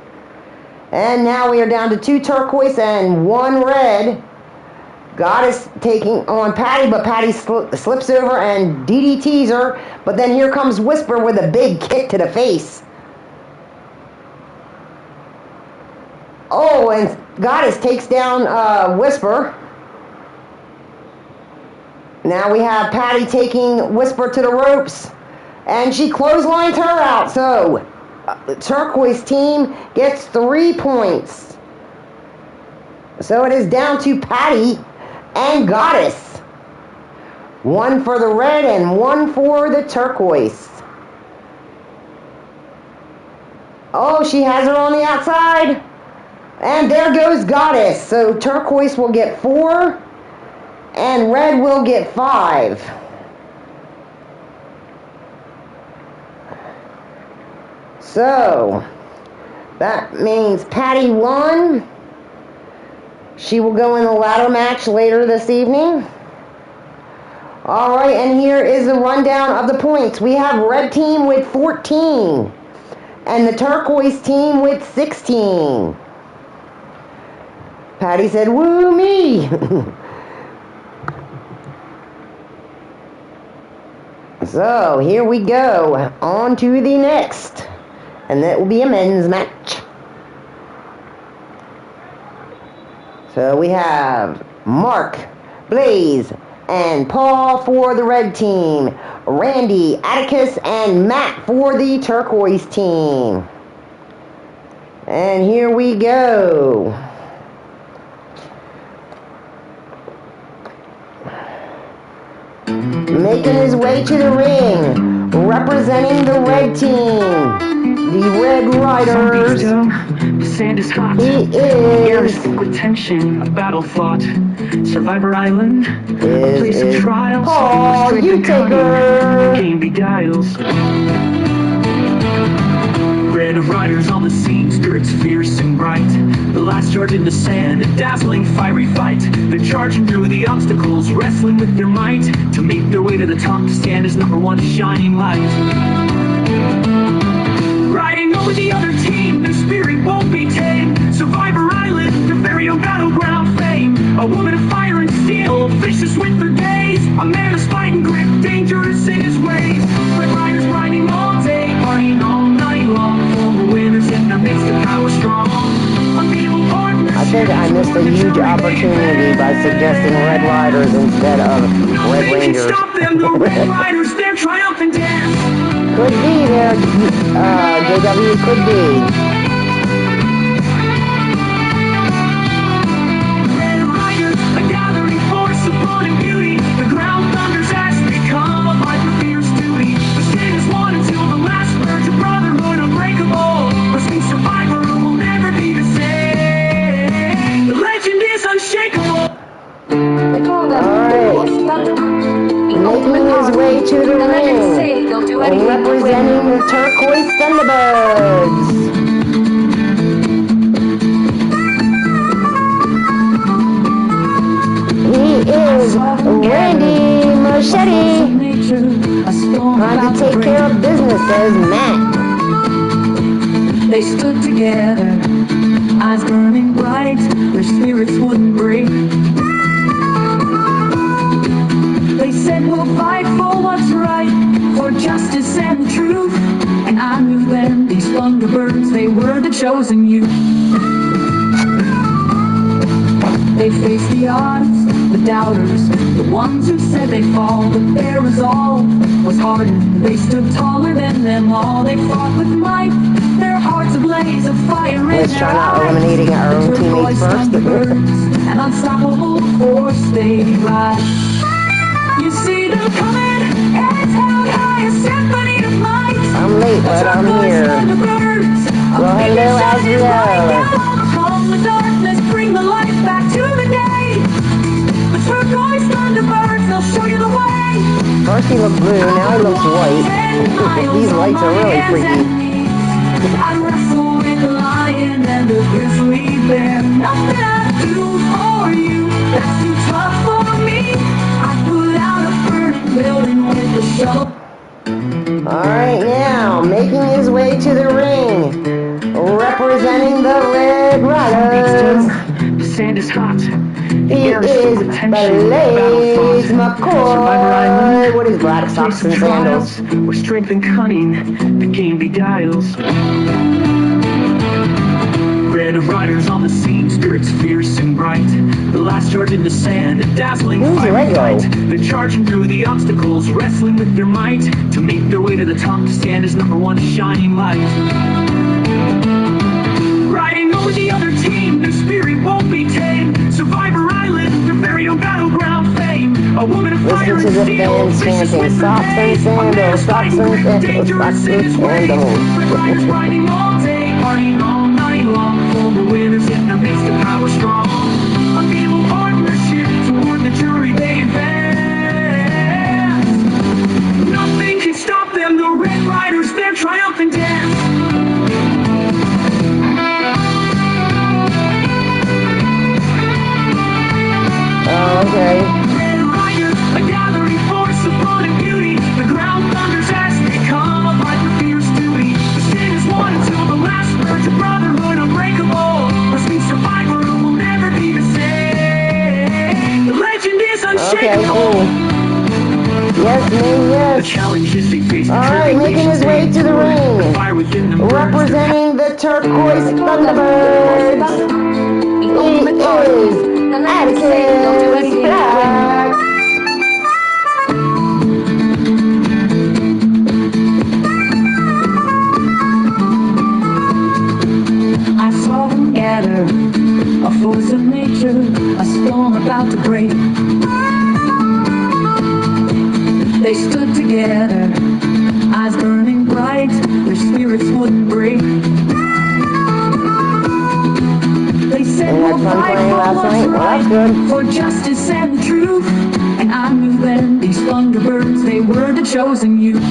And now we are down to 2 turquoise and 1 red. Goddess taking on Patty, but Patty slips over and DDTs her. But then here comes Whisper with a big kick to the face. Oh, and Goddess takes down Whisper. Now we have Patty taking Whisper to the ropes. And she clotheslines her out. So the turquoise team gets 3 points. So it is down to Patty and Goddess. 1 for the red and 1 for the turquoise. Oh, she has her on the outside. And there goes Goddess. So turquoise will get 4 and red will get 5. So that means Patty won. She will go in the ladder match later this evening. Alright, and here is the rundown of the points. We have red team with 14 and the turquoise team with 16. Patty said, woo me! So, here we go. On to the next. And that will be a men's match. So we have Mark, Blaze, and Paul for the red team. Randy, Atticus, and Matt for the turquoise team. And here we go. Making his way to the ring, representing the red team, the Red Riders. The sand is hot. He The air is is filled with tension, a battle fought. Survivor Island, a place of trials. Paul Strength and cunning, Utaker. game beguiles. Red Riders on the scene, spirits fierce and bright. The last charge in the sand, a dazzling fiery fight. They're charging through the obstacles, wrestling with their might to make their way to the top, to stand as #1 shining light. Riding over the other team, their spirit won't be tamed. Survivor Island, their very own battleground fame. A woman of fire and steel, vicious with her gaze. A man of spite and grit, dangerous in his ways. Red Riders riding all day, partying all night long. Former winners in the midst of power strong. Unbeatable partners. I think I missed a huge opportunity by suggesting Red Riders instead of Red They can Rangers. stop them, the Red Riders, their triumphant dance. Could be there, JW, could be. Red Riders, a gathering force of blood and beauty. The ground thunders as they come alive for fierce duty. The stand is one until the last word. Your brotherhood unbreakable. Wrestling survivor will never be the same. The legend is unshakable. Alright. Making his way to the ring and representing the turquoise Thunderbirds. He is Randy Machete. Trying to take care of business, says Matt. They stood together, eyes burning bright, their spirits wouldn't break. They said we'll fight for what's right, for justice and the truth. And I knew then, these Thunderbirds, they were the chosen youth. They faced the odds, the doubters, the ones who said they'd fall. But their resolve was hardened, they stood taller than them all. They fought with might, their hearts ablaze, a fire in Let's their try not eyes. eliminating our own The teammates turquoise first. Thunderbirds, an unstoppable force they rise. You see them coming, heads held high, a symphony of might. I'm late, but I'm here. Well, hello, Azrael. Overcome the darkness, bring the light back to the day. The turquoise Thunderbirds, they'll show you the way. First he looked blue, now he looks white. These lights are really freaky. I wrestle with the lion and the grizzly bear. Nothing I do for you that's too tough for me. I put out a burning building with the shovel. Alright, now, making his way to the ring, representing the Red Riders, The sand is hot. he is Blaze McCoy. What is black socks and sandals? Where strength and cunning the game beguiles. Red riders on the scene, spirits fierce and bright. The last charge in the sand, a dazzling Who's fiery Lego? fight. They're charging through the obstacles, wrestling with their might to make their way to the top, to stand as number one shining light. Riding over the other team, their spirit won't be tamed. Survivor Island, their very own battleground fame. A woman of fire Listen to and the steel, fans vicious chanting, with socks her and days. A man sandals, is socks fighting and grit, sandals, dangerous socks in and his ways. sandals. Red riders riding all day, partying all night long. For the winners in the midst of power strong. Unbeatable partnership toward the jury they advance. Nothing can stop them, the Red Riders, their triumphant dance. Okay. Red Riders, a gathering force of blood and beauty. The ground thunders as they come, a fight for fierce duty. The sin is one until the last merge of brotherhood unbreakable. A sweet survivor who will never be the same. The legend is Okay, unshakable. cool. Yes, man, The yes. challenges they face. Alright, making his way to the ring, Fire within them burns. representing the Turquoise Thunderbirds, he is Atticus Black. I saw them gather, a force of nature, a storm about to break. They stood together, eyes burning bright, their spirits wouldn't break. They said You had we'll fun fight playing for last what's night? Well, that's right, good. for justice and the truth. And I knew then these Thunderbirds, they were the chosen youth.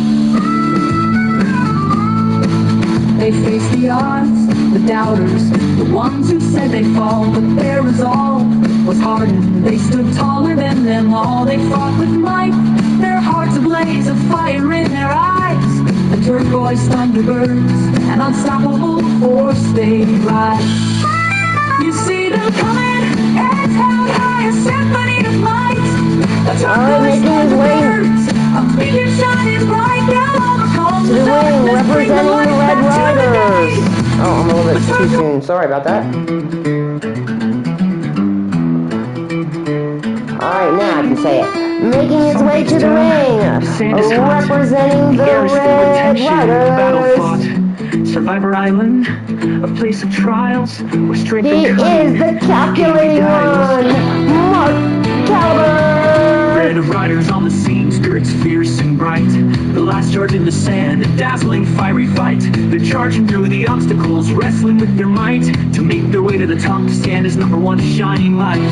They faced the odds, the doubters, the ones who said they'd fall, but their resolve was hardened. They stood taller than them all. They fought with might, their hearts ablaze, a fire in their eyes. The turquoise Thunderbirds, an unstoppable force they ride. You see them coming, heads held high, a symphony of light. The turquoise making his way Thunderbirds, a figure shining bright, they'll overcome To the ring, darkness, bring representing the light Red back to the Riders. day. Oh, I'm a little bit too soon. Sorry about that. Alright, now I can say it. Making his way to the ring, representing the Red Riders. Survivor Island, a place of trials where strength He and is cunning. the calculating one, Mark Caliber. Red riders on the scene, spirits fierce and bright. The last charge in the sand, a dazzling fiery fight. They're charging through the obstacles, wrestling with their might to make their way to the top, to stand as number one shining light.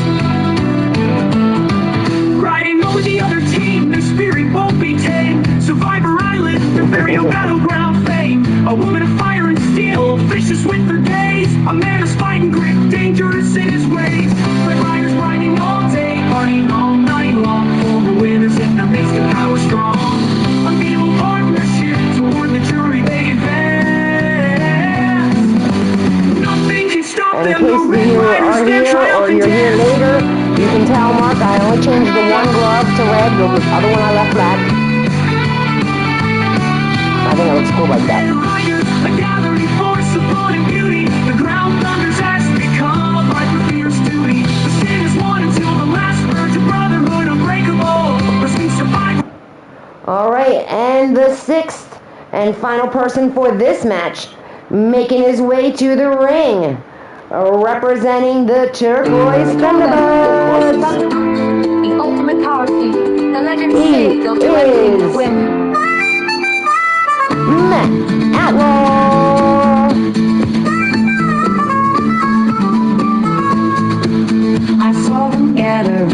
Riding over the other team, their spirit won't be tamed. Survivor Island, their very own battleground fame. A woman of fire and steel, vicious with her gaze. A man of fighting grit, dangerous in his ways. Red riders riding all day, partying all night long. For the winners in the midst of power strong. Unbeatable partnership toward the jury they advance. Nothing can stop And in them, case the Red you Riders, are their here or triumphant you're here dance. later, you can tell Mark I only changed the one glove to red, the other one I left black. I think it looks cool like that. Red Riders, a gathering force of blood and beauty. The ground thunders as they come, a fight for fierce duty. The sin is one until the last merge of brotherhood unbreakable. Must we survive? Alright, and the sixth and final person for this match, making his way to the ring, representing the Turquoise Thunderbirds, The ultimate power feat. The legend He says they'll do anything to is- win. Matt Outlaw. I saw them gather,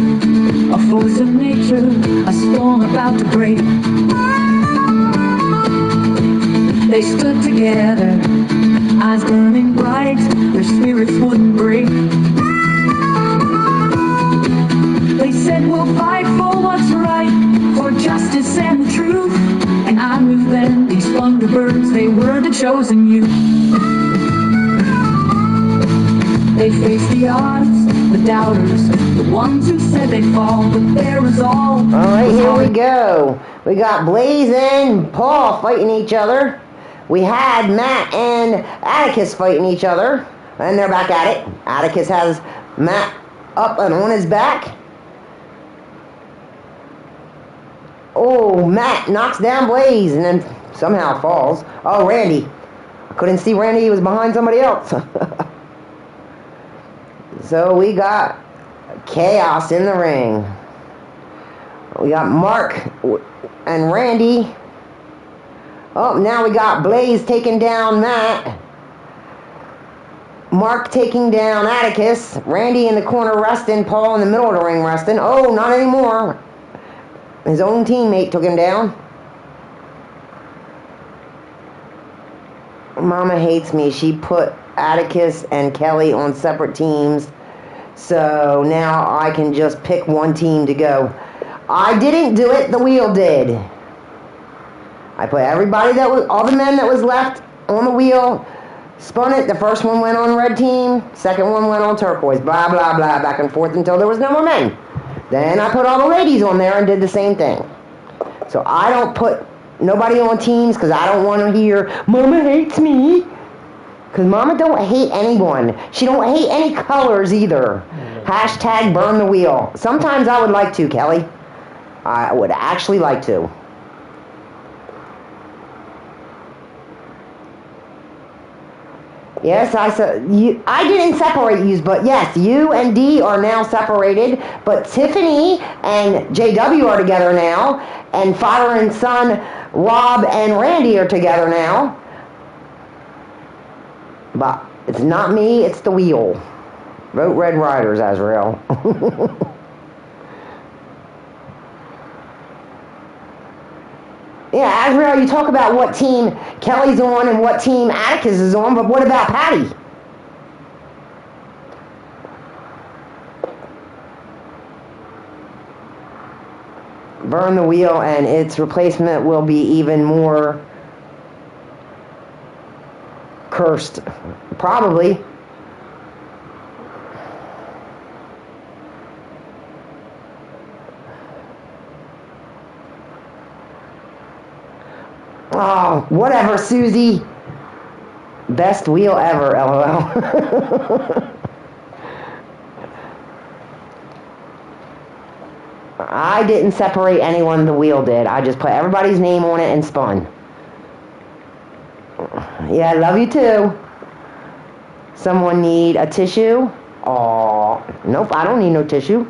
a force of nature, a storm about to break. They stood together, eyes burning bright, their spirits wouldn't break. They said we'll fight for what's right, for justice and the truth. And I knew then these Thunderbirds, they were the chosen youth. They faced the odds, the doubters, the ones who said they'd fall, but their resolve. Alright, here we go. We got Blaze and Paul fighting each other. We had Matt and Atticus fighting each other. And they're back at it. Atticus has Matt up and on his back. Oh, Matt knocks down Blaze and then somehow falls. Oh, Randy. I couldn't see Randy. He was behind somebody else. So we got chaos in the ring. We got Mark and Randy. Oh, now we got Blaze taking down Matt. Mark taking down Atticus. Randy in the corner resting. Paul in the middle of the ring resting. Oh, not anymore. His own teammate took him down. Mama hates me. She put Atticus and Kelly on separate teams. So now I can just pick one team to go. I didn't do it. The wheel did. I put everybody that was, all the men that was left on the wheel, spun it. The first one went on red team. Second one went on turquoise. Blah, blah, blah. Back and forth until there was no more men. Then I put all the ladies on there and did the same thing. So I don't put nobody on teams because I don't want to hear, Mama hates me. Because Mama don't hate anyone. She don't hate any colors either. Hashtag burn the wheel. Sometimes I would like to, Kelly. I would actually like to. Yes, I didn't separate you, but yes, you and Dee are now separated, but Tiffany and JW are together now, and father and son Rob and Randy are together now. But it's not me, it's the wheel. Vote Red Riders, Azrael. Yeah, Azrael, you talk about what team Kelly's on and what team Atticus is on, but what about Patty? Burn the wheel and its replacement will be even more cursed. Probably. Oh, whatever, Susie. Best wheel ever, LOL. I didn't separate anyone, the wheel did. I just put everybody's name on it and spun. Yeah, I love you too. Someone need a tissue? Aw, nope, I don't need no tissue.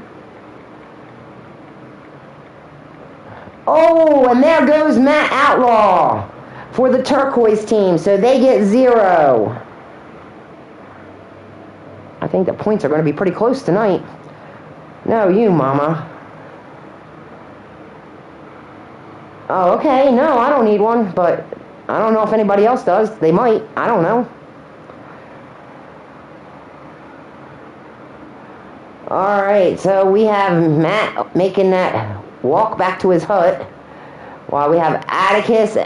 Oh, and there goes Matt Outlaw for the turquoise team, so they get 0. I think the points are going to be pretty close tonight. No, you, Mama. Oh, okay, no, I don't need one, but I don't know if anybody else does. They might, I don't know. Alright, so we have Matt making that walk back to his hut, while we have Atticus,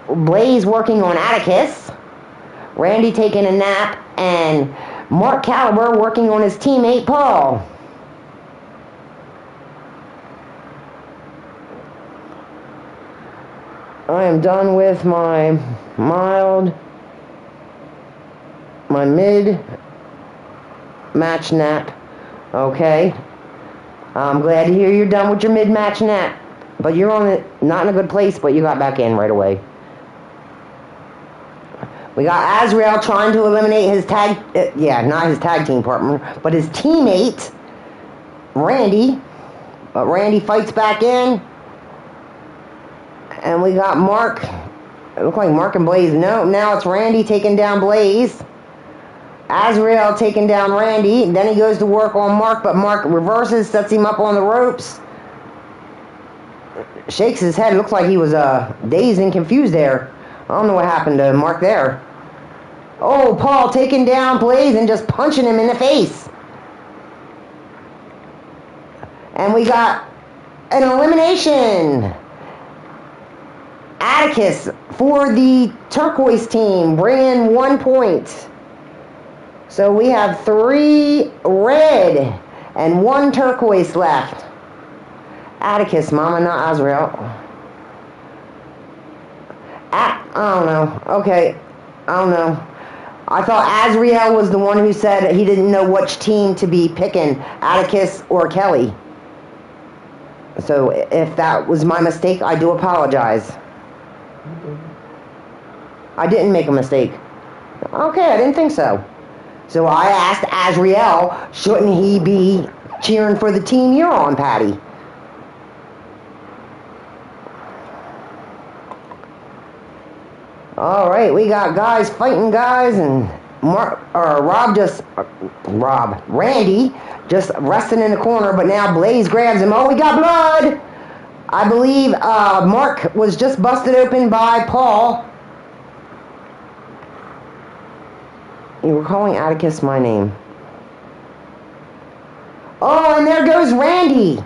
Blaze working on Atticus, Randy taking a nap, and Mark Caliber working on his teammate Paul. I am done with my mid match nap. Okay. I'm glad to hear you're done with your mid-match nap. But you're on it, not in a good place, but you got back in right away. We got Azrael trying to eliminate his not his tag team partner, but his teammate, Randy. But Randy fights back in. And we got Mark. It looked like Mark and Blaze. No, now it's Randy taking down Blaze. Azrael taking down Randy, and then he goes to work on Mark, but Mark reverses, sets him up on the ropes, shakes his head. Looks like he was dazed and confused there. I don't know what happened to Mark there. Oh, Paul taking down Blaze and just punching him in the face. And we got an elimination. Atticus for the turquoise team, bring in 1 point. So we have 3 red and 1 turquoise left. Atticus, Mama, not Azrael. I don't know. Okay, I don't know. I thought Azrael was the one who said he didn't know which team to be picking, Atticus or Kelly. So if that was my mistake, I do apologize. I didn't make a mistake. Okay, I didn't think so. So I asked Azrael, shouldn't he be cheering for the team you're on, Patty? All right, we got guys fighting guys, and Randy just resting in the corner, but now Blaze grabs him. Oh, we got blood! I believe Mark was just busted open by Paul. You were calling Atticus my name. Oh, and there goes Randy.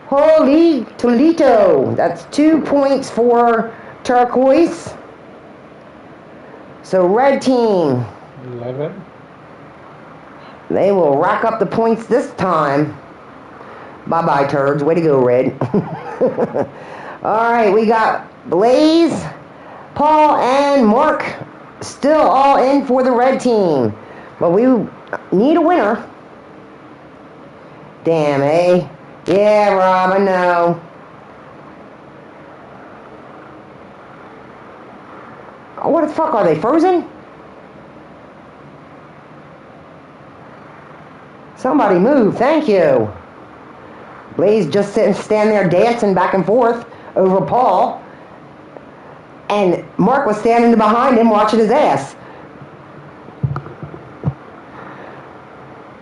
Holy Toledo. That's 2 points for turquoise. So red team. 11. They will rack up the points this time. Bye-bye, turds. Way to go, red. All right, we got Blaze, Paul, and Mark still all in for the red team. But we need a winner. Damn, eh? Yeah, Rob, I know. Oh, what the fuck, are they frozen? Somebody move, thank you. Blaze just stand there dancing back and forth over Paul. And Mark was standing behind him watching his ass.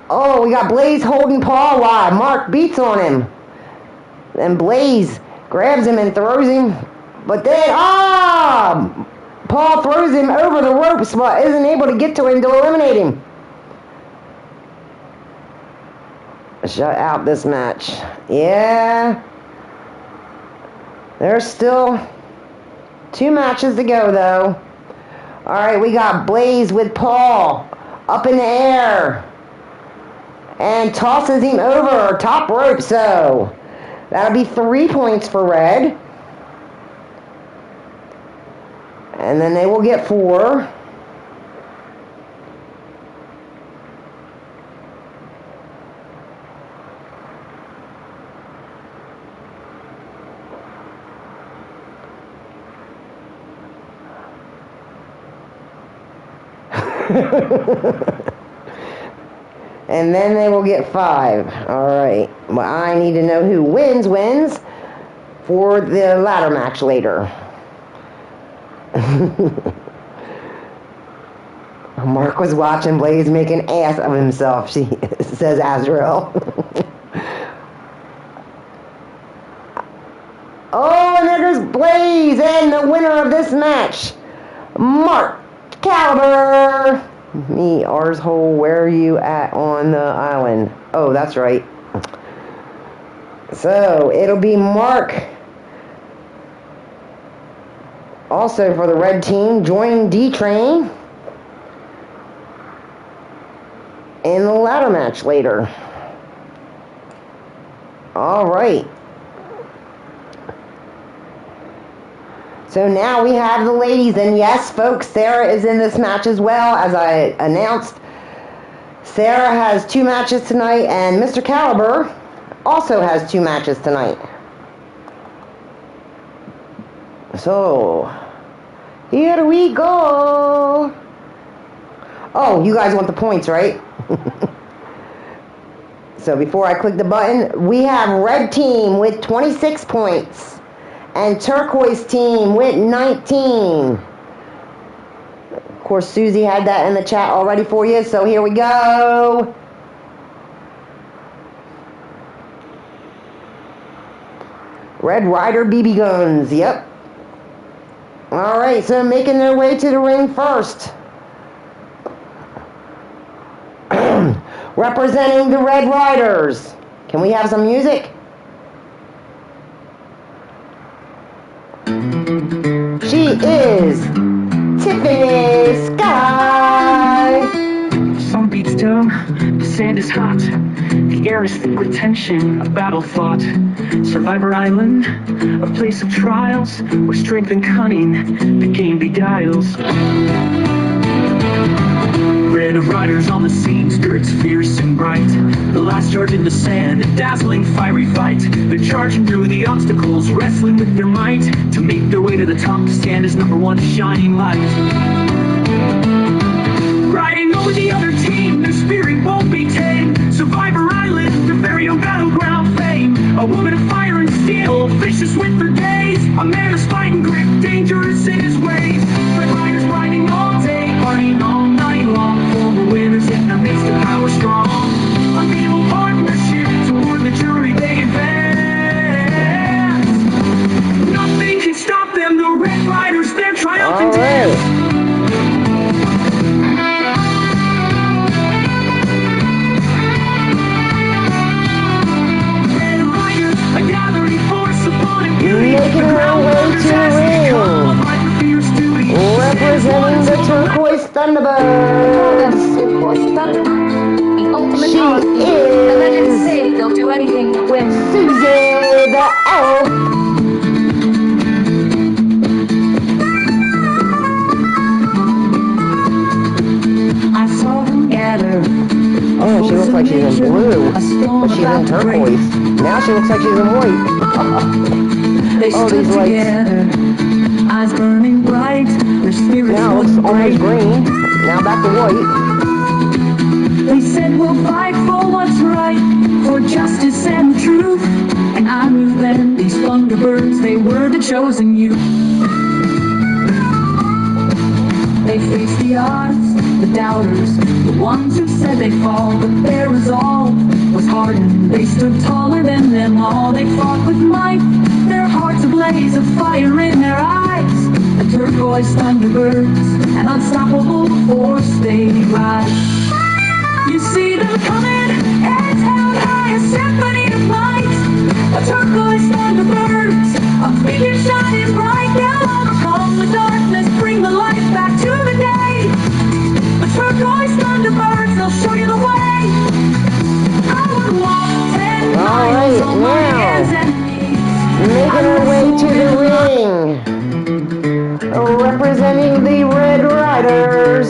Oh, we got Blaze holding Paul while Mark beats on him. And Blaze grabs him and throws him. But then, Paul throws him over the ropes but isn't able to get to him to eliminate him. Shut out this match. Yeah. There's still 2 matches to go, though. Alright, we got Blaze with Paul up in the air. And tosses him over top rope, so that'll be 3 points for red. And then they will get 4. And then they will get 5. Alright. But I need to know who wins for the ladder match later. Mark was watching Blaze make an ass of himself, she says Azrael. Oh, and there goes Blaze, and the winner of this match, Mark Caliber. Me, ours hole, where are you at on the island? Oh, that's right. So, it'll be Mark, also for the red team, joining D-Train in the ladder match later. Alright. So now we have the ladies, and yes, folks, Sarah is in this match as well, as I announced. Sarah has 2 matches tonight, and Mr. Caliber also has 2 matches tonight. So, here we go. Oh, you guys want the points, right? So before I click the button, we have red team with 26 points. And turquoise team with 19. Of course, Susie had that in the chat already for you, so here we go. Red Ryder BB guns, yep. Alright, so making their way to the ring first. Representing the Red Riders. Can we have some music? is Tiffany Sky. Sun beats down, the sand is hot. The air is thick with tension, a battle fought. Survivor Island, a place of trials, where strength and cunning the game beguiles. Red of riders on the scene, spirits fierce and bright. The last charge in the sand, a dazzling fiery fight. They're charging through the obstacles, wrestling with their might, to make their way to the top, to stand as number one shining light. Riding over the other team, their spirit won't be tamed. Survivor Island, their very own battleground fame. A woman of fire and steel, vicious with her gaze. A man of spite and grit, dangerous in his ways. Red riders riding all day, partying all night long. Former winners in the midst of power strong. Unbeatable partnership toward the jury they advance. Nothing can stop them, the Red Riders, their triumphant dance. Making her way to the ring, representing the Turquoise Thunderbirds. The ultimate She power. The legends is say they'll do anything to win. Susie the Elf. I saw them gather. Oh, she looks like she's in blue, but she's in turquoise. Now she looks like she's in white. They Oh, stood these lights. together, eyes burning bright, their spirits Now it's wouldn't almost break. green. Now back to white. They said we'll fight for what's right, for justice and truth. And I knew then these Thunderbirds, they were the chosen youth. They faced the odds, the doubters, the ones who said they'd fall, but their resolve was hardened. They stood taller than them all. They fought with might, their hearts ablaze, a fire in their eyes. The turquoise Thunderbirds, an unstoppable force they rise. You see them coming, heads held high, a symphony of light. The turquoise Thunderbirds, a figure shining bright. They'll overcome the darkness, bring the light back to the day. The turquoise Thunderbirds, they'll show you the way. I would walk 10 miles on my hands and knees. Making her way to the ring, representing the Red Riders.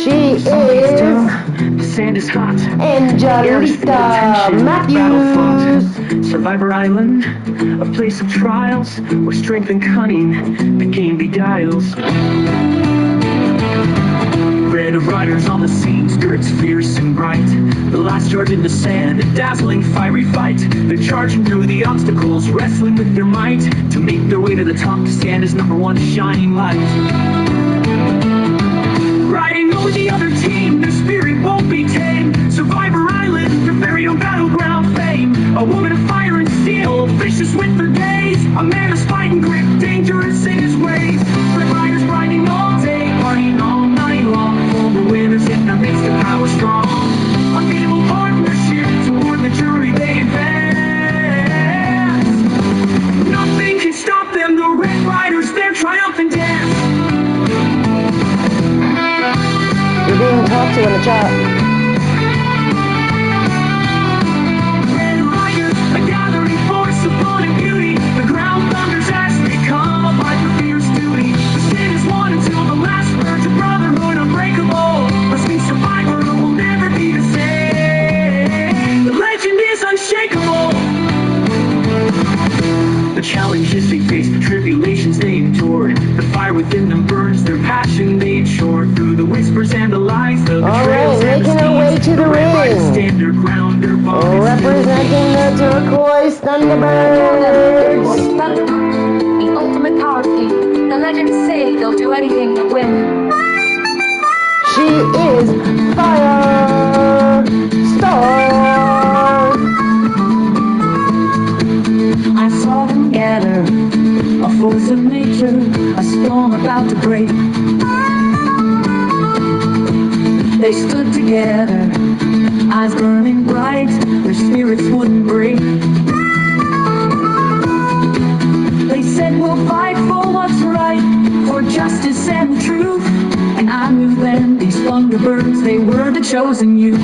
She is The sand is hot. Angelita Matthews. Survivor Island, a place of trials, where strength and cunning the game beguiles. Red riders on the scene, spirits fierce and bright. The last charge in the sand, a dazzling fiery fight. They're charging through the obstacles, wrestling with their might, to make their way to the top, to stand as number one shining light. Riding over the other team, their spirit won't be tamed. Survivor Island, their very own battleground fame. A woman of fire and steel, vicious with her gaze. A man of spite and grit, dangerous in his ways. Red riders riding all day, partying all night long. Former winners in the midst of power strong. Unbeatable partnership toward the jury they advance. Nothing can stop them, the Red Riders, their triumphant dance. You're being talked to in the chat. Red Riders, a gathering force of blood and beauty. The ground thunders as they come, a fight for fierce duty. The sin is one until the last word, a brotherhood unbreakable. Must be survivor who will never be the same. The legend is unshakable. The challenges they face, the tribulations they endured. The fire within them burns, their passion they ensure. Through the whispers and the lies, the betrayals and the making her way schemes, to the Red Riders ring. stand their ground, their bond is Representing the Turquoise Thunderbirds. The ultimate power team. The legends say they'll do anything to win. She is Fire Star. I saw them gather, a force of nature, a storm about to break. They stood together, eyes burning bright, their spirits wouldn't break. They said we'll fight for what's right, for justice and truth. And I knew then these Thunderbirds, they were the chosen youth.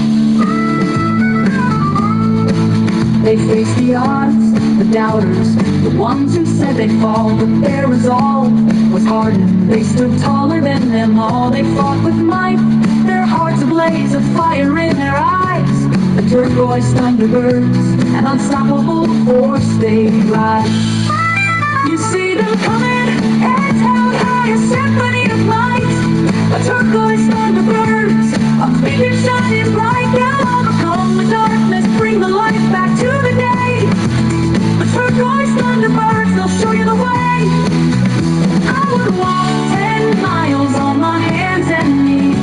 They faced the odds, the doubters, the ones who said they'd fall, but their resolve was hardened. They stood taller than them all. They fought with might, their hearts ablaze, a fire in their eyes. The turquoise Thunderbirds, an unstoppable force they rise. You see them coming, heads held high, a symphony of light. A turquoise Thunderbirds, a figure shining bright. They'll overcome the darkness, bring the light back to the day. The turquoise Thunderbirds, they'll show you the way. I would walk 10 miles on my hands and knees.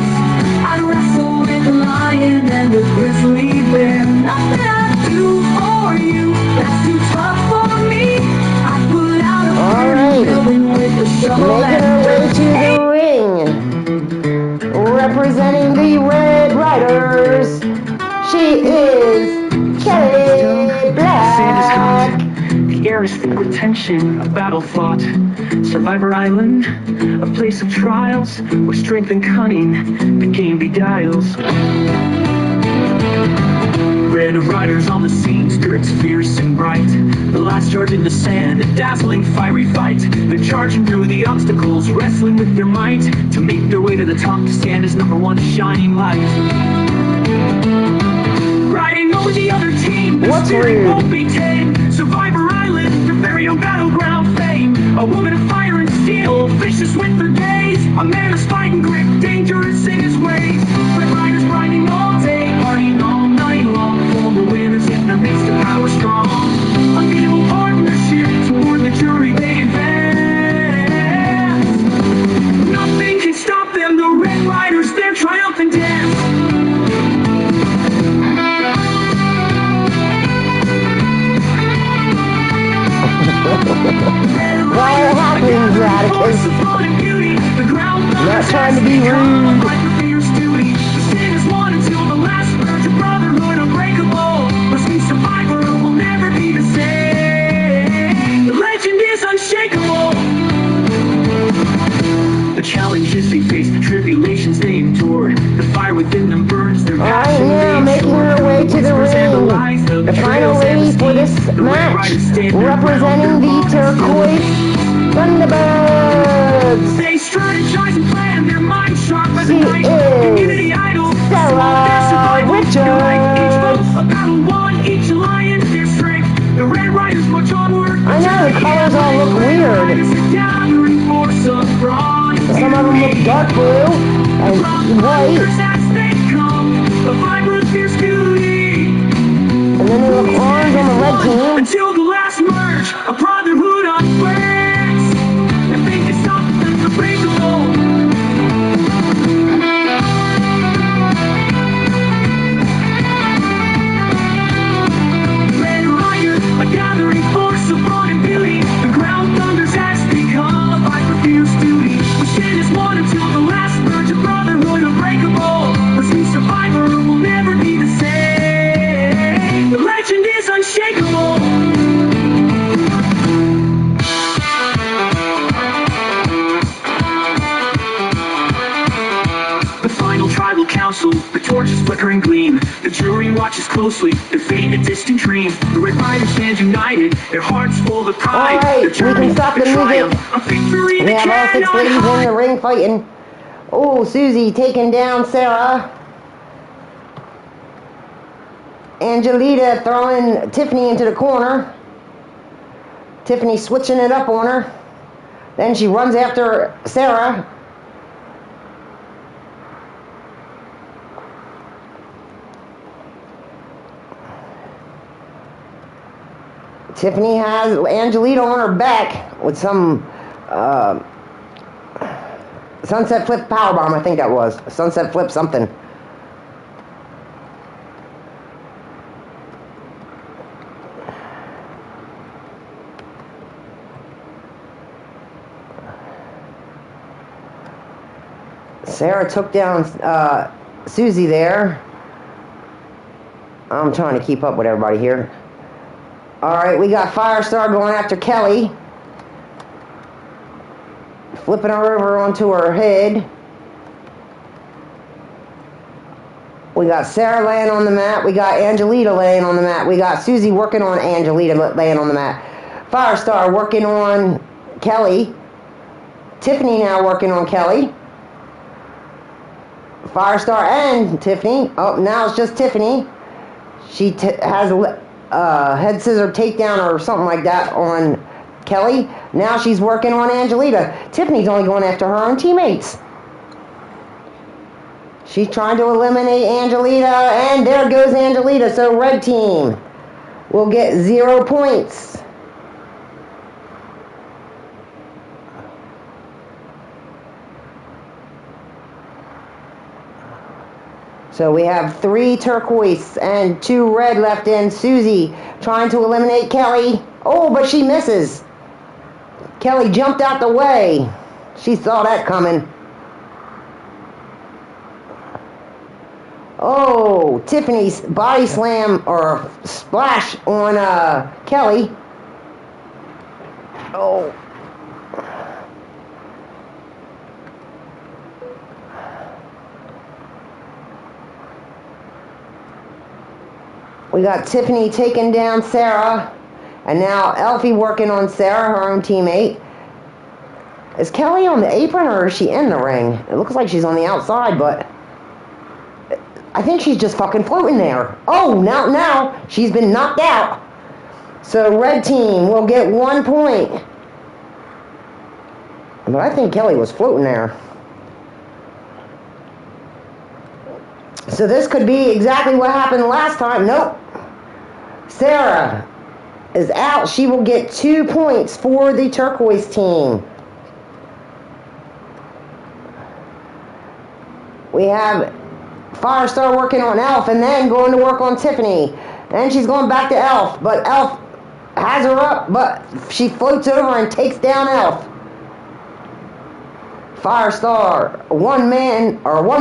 I'd wrestle with a lion and a grizzly bear. Nothing I'd do for you that's too tough for me. I'd put out a building with a shovel. Making her way to the ring, representing the Red Riders, she is Kelly Black. The air is filled with tension, a battle fought. Survivor Island, a place of trials, where strength and cunning the game beguiles. Red Riders on the scene, spirits fierce and bright. The last charge in the sand, a dazzling fiery fight. They're charging through the obstacles, wrestling with their might, to make their way to the top, to stand as #1 shining light. Riding over the other team, the What's spirit rude? won't be tamed. Survivor Island, their very own battleground fame. A woman of fire and steel, vicious with her gaze. A man of spine and grit, dangerous in his ways. Red Riders grinding all day, partying all night long. For the winners in the midst of power strong. Unbeatable partnership toward the jury they advance. Nothing can stop them, the Red Riders, their triumphant dance. Why are happening, Radicus? Not trying to be rude. The sin is one until the last merge of brotherhood unbreakable. Must be survivor or will never be the same. The legend is unshakable. The challenges they face, the tribulations they endure. The fire within them burns their Alright, passion. now they making ensure. her way to the Whispers and ring. lies, The final lady for this match, representing the turquoise Thunderbirds. They strategize and plan, their minds sharp as a She knife. is Community idol, Sarah their survival. Richards. Unite each vote, a battle won, each alliance their strength. The Red Riders march onward. I know, the colors all look weird. Some of them look dark blue and white, and then they look orange on the red team. Until the last merge, a brotherhood unflares. Nothing can stop them, the breakable. Red Rider, a gathering force of blood and beauty. The ground thunders has become a fight for fierce duty. The shit is one until the last merge, a brotherhood unbreakable. Let's be survivor or we'll never be the same. The legend is unshakable. The final tribal council, the torches flickering gleam. The jury watches closely, their fate a distant dream. The Red Riders stand united, their hearts full of pride. Alright, Their we journey, can stop the their triumph, music. a victory We they have all six cannot ladies in hide. the ring fighting. Oh, Susie taking down Sarah. Angelita throwing Tiffany into the corner. Tiffany switching it up on her. Then she runs after Sarah. Tiffany has Angelita on her back with some sunset flip powerbomb, I think that was. Sunset flip something. Sarah took down Susie there. I'm trying to keep up with everybody here. Alright, we got Firestar going after Kelly. flipping her over onto her head. We got Sarah laying on the mat. We got Angelita laying on the mat. We got Susie working on Angelita laying on the mat. Firestar working on Kelly. Tiffany now working on Kelly. Firestar and Tiffany. Oh, now it's just Tiffany. She has a head scissor takedown or something like that on Kelly. Now she's working on Angelita. Tiffany's only going after her own teammates. She's trying to eliminate Angelita, and there goes Angelita. So red team will get 0 points. So we have 3 turquoise and 2 red left in. Susie trying to eliminate Kelly. Oh, but she misses. Kelly jumped out the way. She saw that coming. Oh, Tiffany's body slam or splash on Kelly. Oh. We got Tiffany taking down Sarah. And now Elfie working on Sarah, her own teammate. Is Kelly on the apron or is she in the ring? It looks like she's on the outside, but I think she's just fucking floating there. Oh, now she's been knocked out. So red team will get 1 point. But I think Kelly was floating there. So this could be exactly what happened last time. Nope. Sarah is out. She will get 2 points for the turquoise team. We have Firestar working on Elf and then going to work on Tiffany. And she's going back to Elf, but Elf has her up, but she floats over and takes down Elf. Firestar, one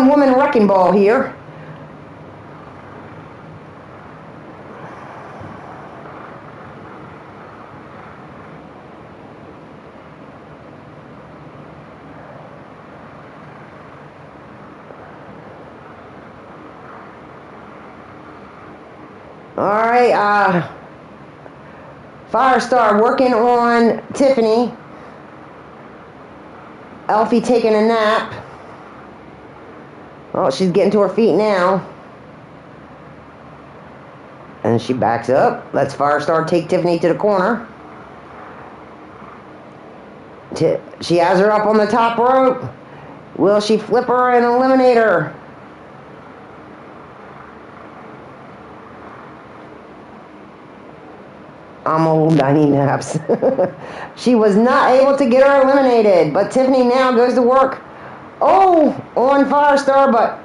woman wrecking ball here. Alright, Firestar working on Tiffany. Elfie taking a nap. Oh, she's getting to her feet now. And she backs up. Lets Firestar take Tiffany to the corner. She has her up on the top rope. Will she flip her and eliminate her? I'm old, I need naps. She was not able to get her eliminated, but Tiffany now goes to work. Oh, on Firestar, but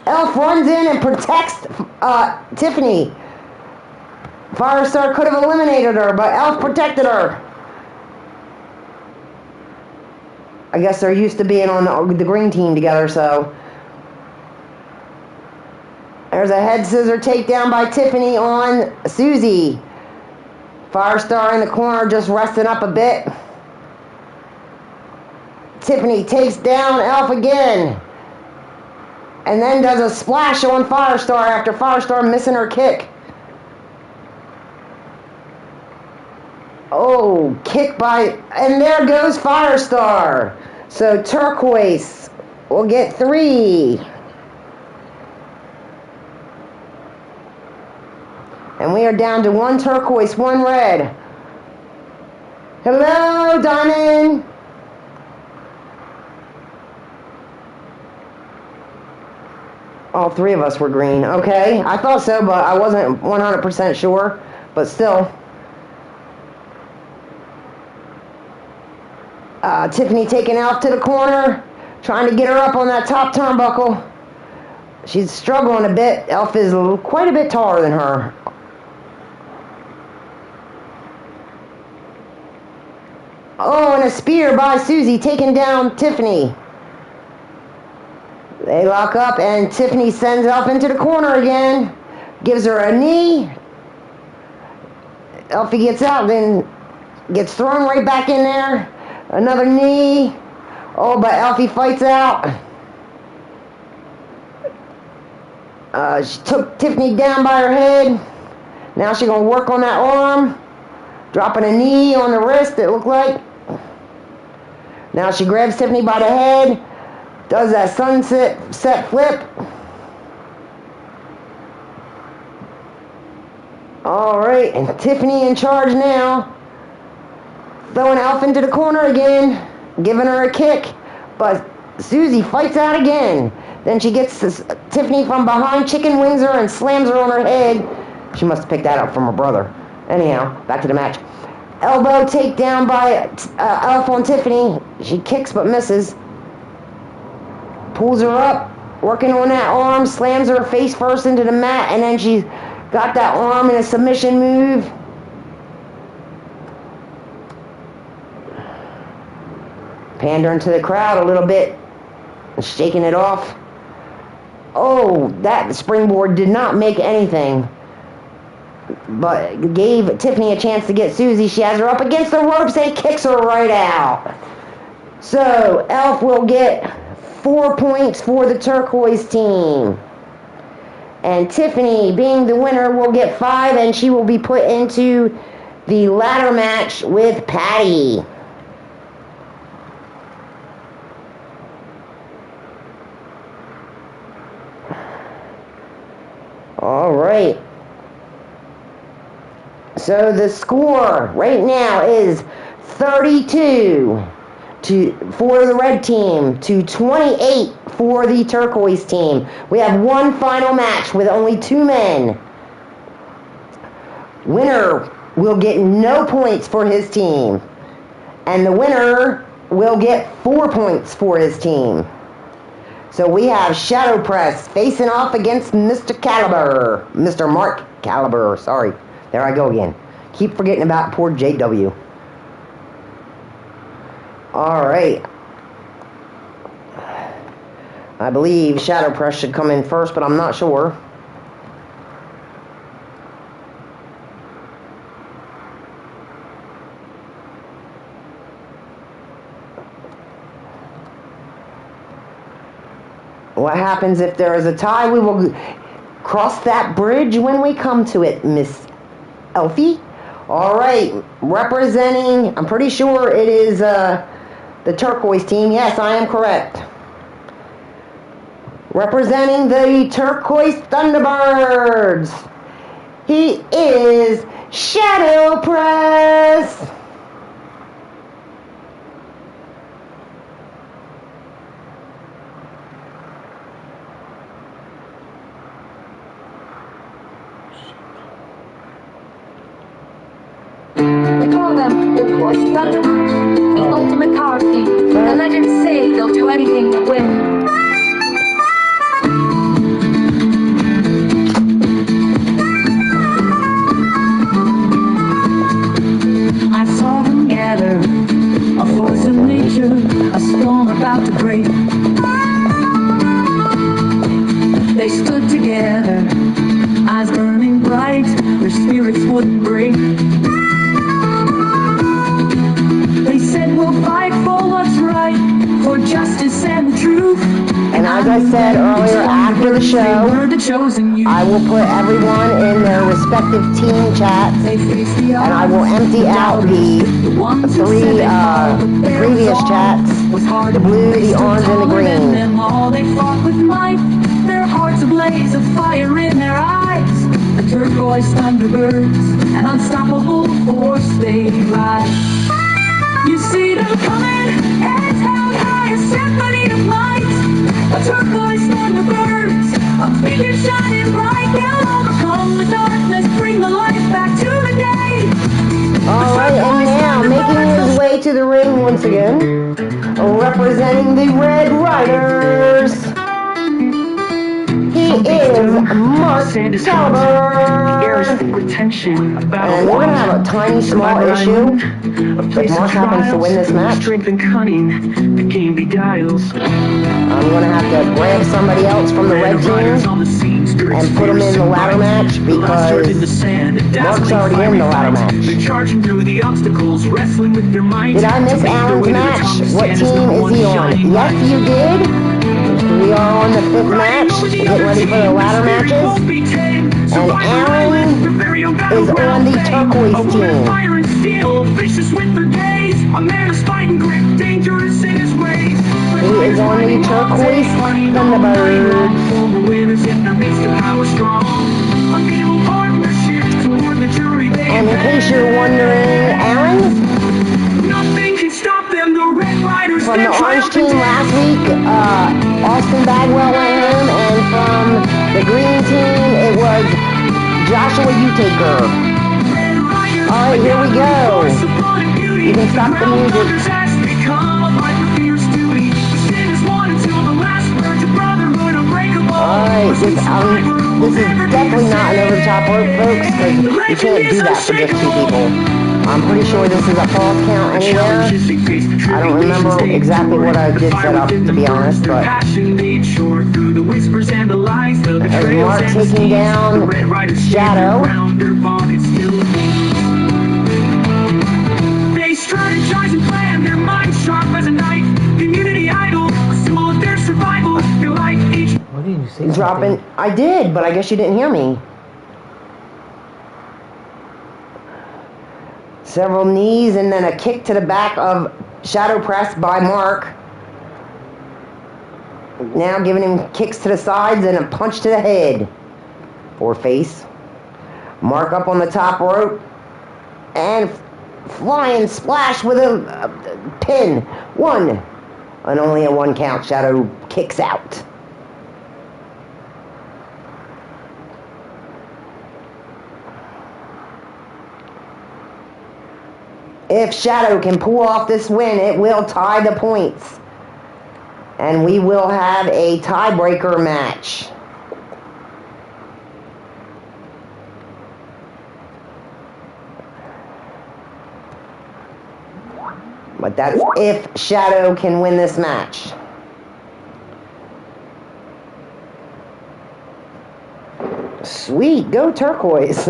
Elf runs in and protects Tiffany. Firestar could have eliminated her, but Elf protected her. I guess they're used to being on the green team together, so. There's a head scissor takedown by Tiffany on Susie. Firestar in the corner just resting up a bit. Tiffany takes down Elf again. And then does a splash on Firestar after Firestar missing her kick. Oh, kick by... And there goes Firestar. So turquoise will get 3. And we are down to 1 turquoise, 1 red. Hello, Diamond. All 3 of us were green. Okay, I thought so, but I wasn't 100% sure. But still. Tiffany taking Elf to the corner. Trying to get her up on that top turnbuckle. She's struggling a bit. Elf is quite a bit taller than her. Oh, and a spear by Susie taking down Tiffany. They lock up, and Tiffany sends Elf into the corner again. Gives her a knee. Elfie gets out, then gets thrown right back in there. Another knee. Oh, but Elfie fights out. She took Tiffany down by her head. Now she's going to work on that arm. Dropping a knee on the wrist, it looked like. Now she grabs Tiffany by the head. Does that sunset flip. Alright, and Tiffany in charge now. Throwing Elf into the corner again. Giving her a kick. But Susie fights out again. Then she gets Tiffany from behind, chicken wings her, and slams her on her head. She must have picked that up from her brother. Anyhow, back to the match. Elbow takedown by Elf on Tiffany. She kicks but misses. Pulls her up, working on that arm, slams her face first into the mat, and then she's got that arm in a submission move. Pandering to the crowd a little bit, shaking it off. Oh, that springboard did not make anything, but gave Tiffany a chance to get Susie. She has her up against the ropes and kicks her right out. So Elf will get 4 points for the turquoise team. And Tiffany, being the winner, will get 5, and she will be put into the ladder match with Patty. All right. So the score right now is 32 for the red team to 28 for the turquoise team. We have one final match with only 2 men. Winner will get no points for his team, and the winner will get 4 points for his team. So we have Shadow Press facing off against Mr. Caliber. Mr. Mark Caliber, sorry. There I go again. Keep forgetting about poor JW. Alright. I believe Shadow Press should come in first, but I'm not sure. What happens if there is a tie? We will cross that bridge when we come to it, Miss Elfie. All right, representing, I'm pretty sure it is the turquoise team. Yes, I am correct. Representing the turquoise Thunderbirds, he is Shadow Press. They call them the Voice Thunder, the ultimate power team. The legends say they'll do anything to win. I saw them gather, a force of nature, a storm about to break. They stood together, eyes burning bright, their spirits wouldn't break. They said we'll fight for what's right, for justice and the truth. And as I said earlier, after the show, I will put everyone in their respective team chats, and I will empty out the 3 previous chats, the blue, the orange, and the green. They fought with might, their hearts ablaze, a fire in their eyes. The turquoise Thunderbirds, an unstoppable force they rise. You see them coming, heads held high, a symphony of light. A turquoise Thunderbirds, a figure shining bright. They'll overcome the darkness, bring the light back to the day. Alright, and now, making his way to the ring once again, representing the Red Riders, he is Mark Caliber. And we're going to have a tiny, small issue if Mark happens to win this match. Strength and cunning, the game beguiles. I'm going to have to grab somebody else from the red team. and put him in the ladder match because Mark's already in the ladder match. Did I miss Alan's match? What team is he on? Yes, you did. We are on the 5th match, getting ready for the ladder matches. And Alan is on the turquoise team. He is on the turquoise Thunderbird. And in case you're wondering, Alan, from the orange team last week, Austin Bagwell went home, and from the green team, it was Joshua Utaker. Alright, here we go. You can stop the music. Alright, this is definitely not an over the top rope, folks, because you can't do that for just 2 people. I'm pretty sure this is a false count anywhere. I don't remember exactly what I did set up, to be honest, but as Mark taking down Shadow. They strategize and plan, their minds sharp as a knife. Community idol, a symbol of their survival. Their life each. What did you say? Dropping. I did, but I guess you didn't hear me. Several knees and then a kick to the back of Shadow press by Mark. Now giving him kicks to the sides and a punch to the head or face. Mark up on the top rope and flying splash with a pin. 1 and only a 1 count. Shadow kicks out. If Shadow can pull off this win, it will tie the points. And we will have a tiebreaker match. But that's if Shadow can win this match. Sweet, go turquoise.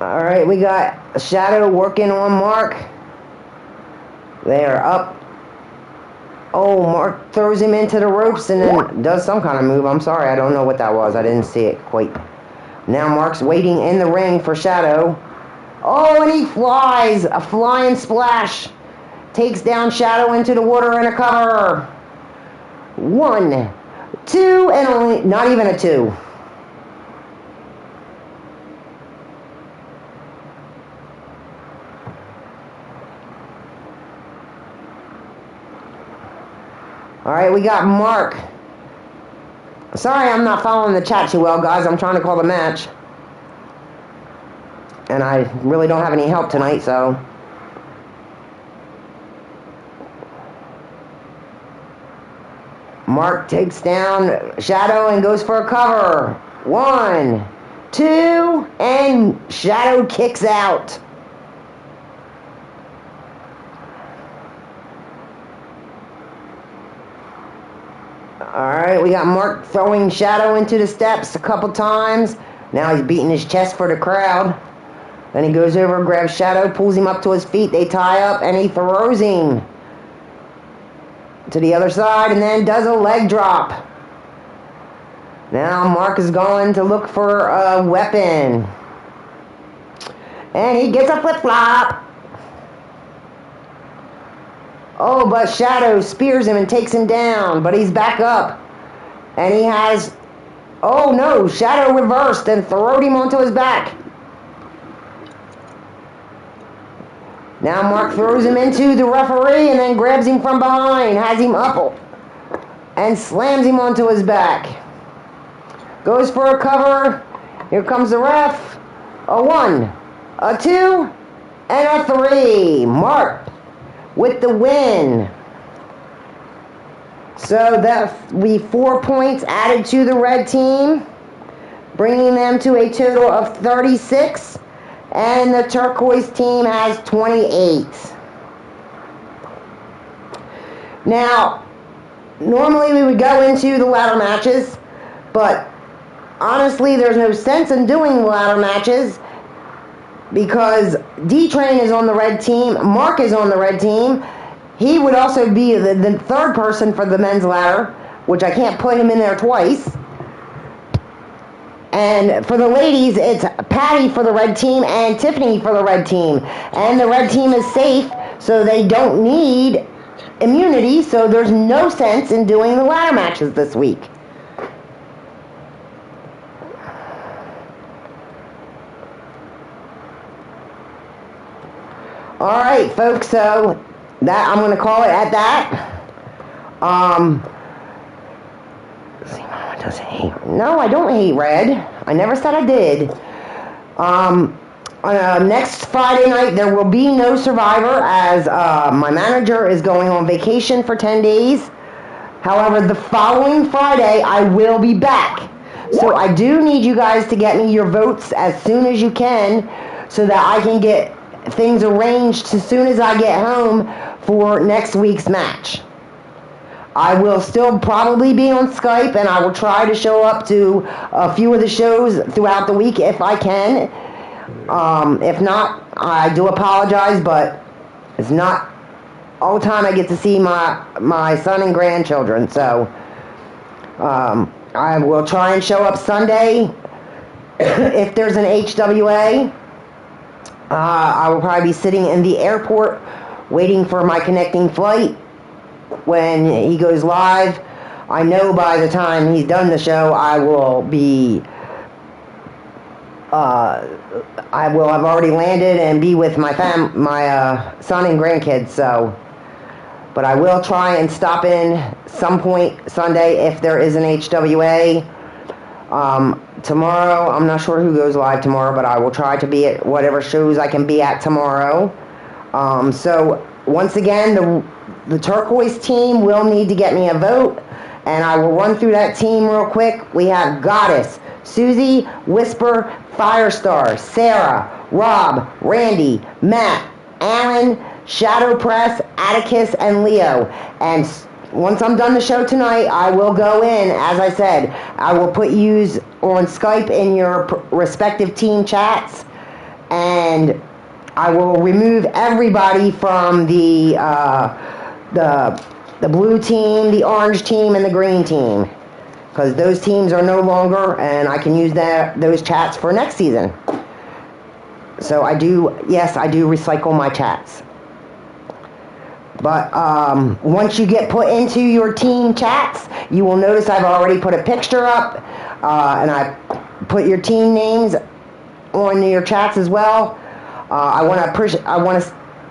Alright, we got Shadow working on Mark. They're up. Oh, Mark throws him into the ropes and then does some kind of move. I'm sorry, I don't know what that was. I didn't see it quite. Now Mark's waiting in the ring for Shadow. Oh, and he flies. A flying splash. Takes down Shadow into the water and a cover. 1, 2, and only, not even a 2. Alright, we got Mark. Sorry, I'm not following the chat too well, guys. I'm trying to call the match. And I really don't have any help tonight, so. Mark takes down Shadow and goes for a cover. 1, 2, and Shadow kicks out. Alright, we got Mark throwing Shadow into the steps a couple times. Now he's beating his chest for the crowd. Then he goes over, grabs Shadow, pulls him up to his feet. They tie up, and he throws him to the other side, and then does a leg drop. Now Mark is going to look for a weapon. And he gets a flip-flop. Oh, but Shadow spears him and takes him down, but he's back up. And he has... Oh, no, Shadow reversed and throwed him onto his back. Now Mark throws him into the referee and then grabs him from behind, has him up, and slams him onto his back. Goes for a cover. Here comes the ref. A 1, a 2, and a 3. Mark with the win. So that we 4 points added to the red team, bringing them to a total of 36, and the turquoise team has 28. Now, normally we would go into the ladder matches, but honestly, there's no sense in doing ladder matches because D-Train is on the red team, Mark is on the red team. He would also be the third person for the men's ladder, which I can't put him in there twice. And for the ladies, it's Patty for the red team and Tiffany for the red team. And the red team is safe, so they don't need immunity, so there's no sense in doing the ladder matches this week. All right, folks, so that I'm going to call it at that. See, Mama doesn't hate. No, I don't hate red. I never said I did. Next Friday night, there will be no Survivor as my manager is going on vacation for 10 days. However, the following Friday, I will be back. So I do need you guys to get me your votes as soon as you can so that I can get things arranged as soon as I get home for next week's match. I will still probably be on Skype, and I will try to show up to a few of the shows throughout the week if I can. If not, I do apologize, but it's not all the time I get to see my son and grandchildren. So I will try and show up Sunday. If there's an HWA, I will probably be sitting in the airport waiting for my connecting flight. When he goes live, I know by the time he's done the show, I will have already landed and be with my son and grandkids. So, but I will try and stop in some point Sunday if there is an HWA. Tomorrow, I'm not sure who goes live tomorrow, but I will try to be at whatever shows I can be at tomorrow. So once again, the turquoise team will need to get me a vote, and I will run through that team real quick. We have Goddess, Susie, Whisper, Firestar, Sarah, Rob, Randy, Matt, Alan, Shadow Press, Atticus, and Leo. And once I'm done the show tonight, I will go in, as I said, I will put yous on Skype in your respective team chats, and I will remove everybody from the blue team, the orange team, and the green team, because those teams are no longer, and I can use those chats for next season. So I do recycle my chats. But once you get put into your team chats, you will notice I've already put a picture up, and I put your team names on your chats as well. I want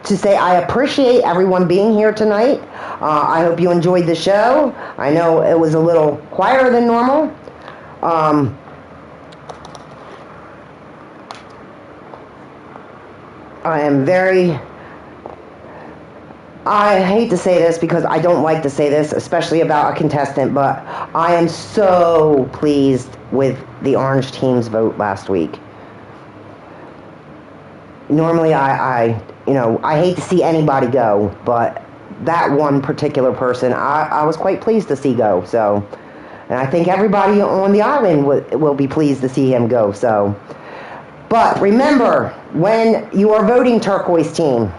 to say I appreciate everyone being here tonight. I hope you enjoyed the show. I know it was a little quieter than normal. I hate to say this because I don't like to say this, especially about a contestant, but I am so pleased with the orange team's vote last week. Normally I hate to see anybody go, but that one particular person I was quite pleased to see go. So, and I think everybody on the island will be pleased to see him go. So, but remember, when you are voting turquoise team,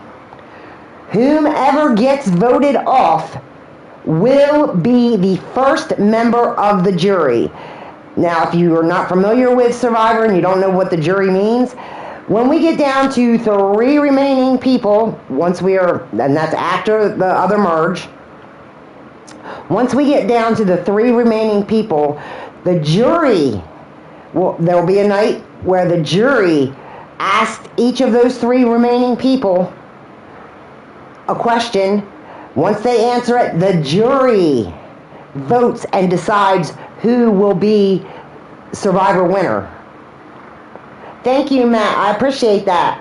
whomever gets voted off will be the first member of the jury. Now, if you are not familiar with Survivor and you don't know what the jury means, when we get down to 3 remaining people, and that's after the other merge, once we get down to the 3 remaining people, the jury, there will be a night where the jury asked each of those 3 remaining people a question. Once they answer it, the jury votes and decides who will be Survivor winner. Thank you, Matt. I appreciate that.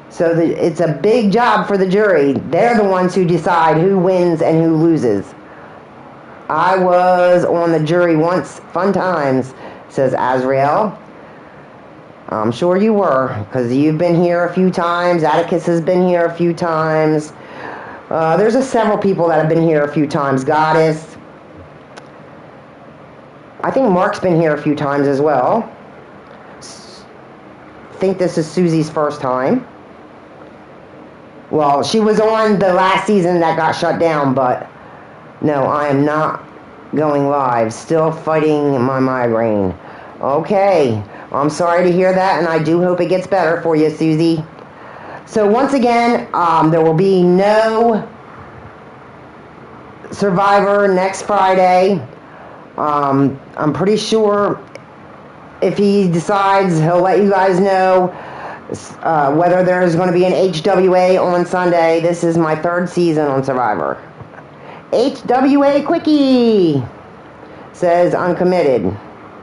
So it's a big job for the jury. They're the ones who decide who wins and who loses. I was on the jury once. Fun times, says Azrael. I'm sure you were, because you've been here a few times. Atticus has been here a few times. There's several people that have been here a few times. Goddess. I think Mark's been here a few times as well. I think this is Susie's first time. Well, she was on the last season that got shut down, but no, I am not going live. Still fighting my migraine. Okay, I'm sorry to hear that, and I do hope it gets better for you, Susie. So once again, there will be no Survivor next Friday. I'm pretty sure if he decides, he'll let you guys know whether there's going to be an HWA on Sunday. This is my third season on Survivor. HWA Quickie says uncommitted,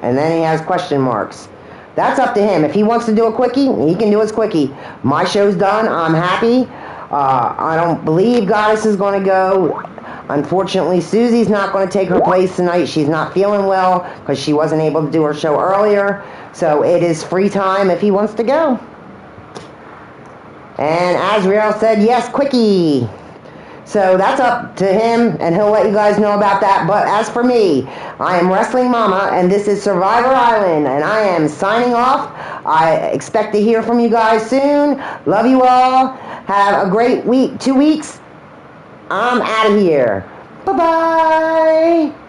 and then he has question marks. That's up to him. If he wants to do a quickie, he can do his quickie. My show's done. I'm happy. I don't believe Goddess is going to go. Unfortunately, Susie's not going to take her place tonight. She's not feeling well because she wasn't able to do her show earlier. So it is free time if he wants to go. And Azriel said, yes, quickie. So that's up to him, and he'll let you guys know about that. But as for me, I am Wrestling Mama, and this is Survivor Island, and I am signing off. I expect to hear from you guys soon. Love you all. Have a great week. 2 weeks. I'm out of here. Bye-bye.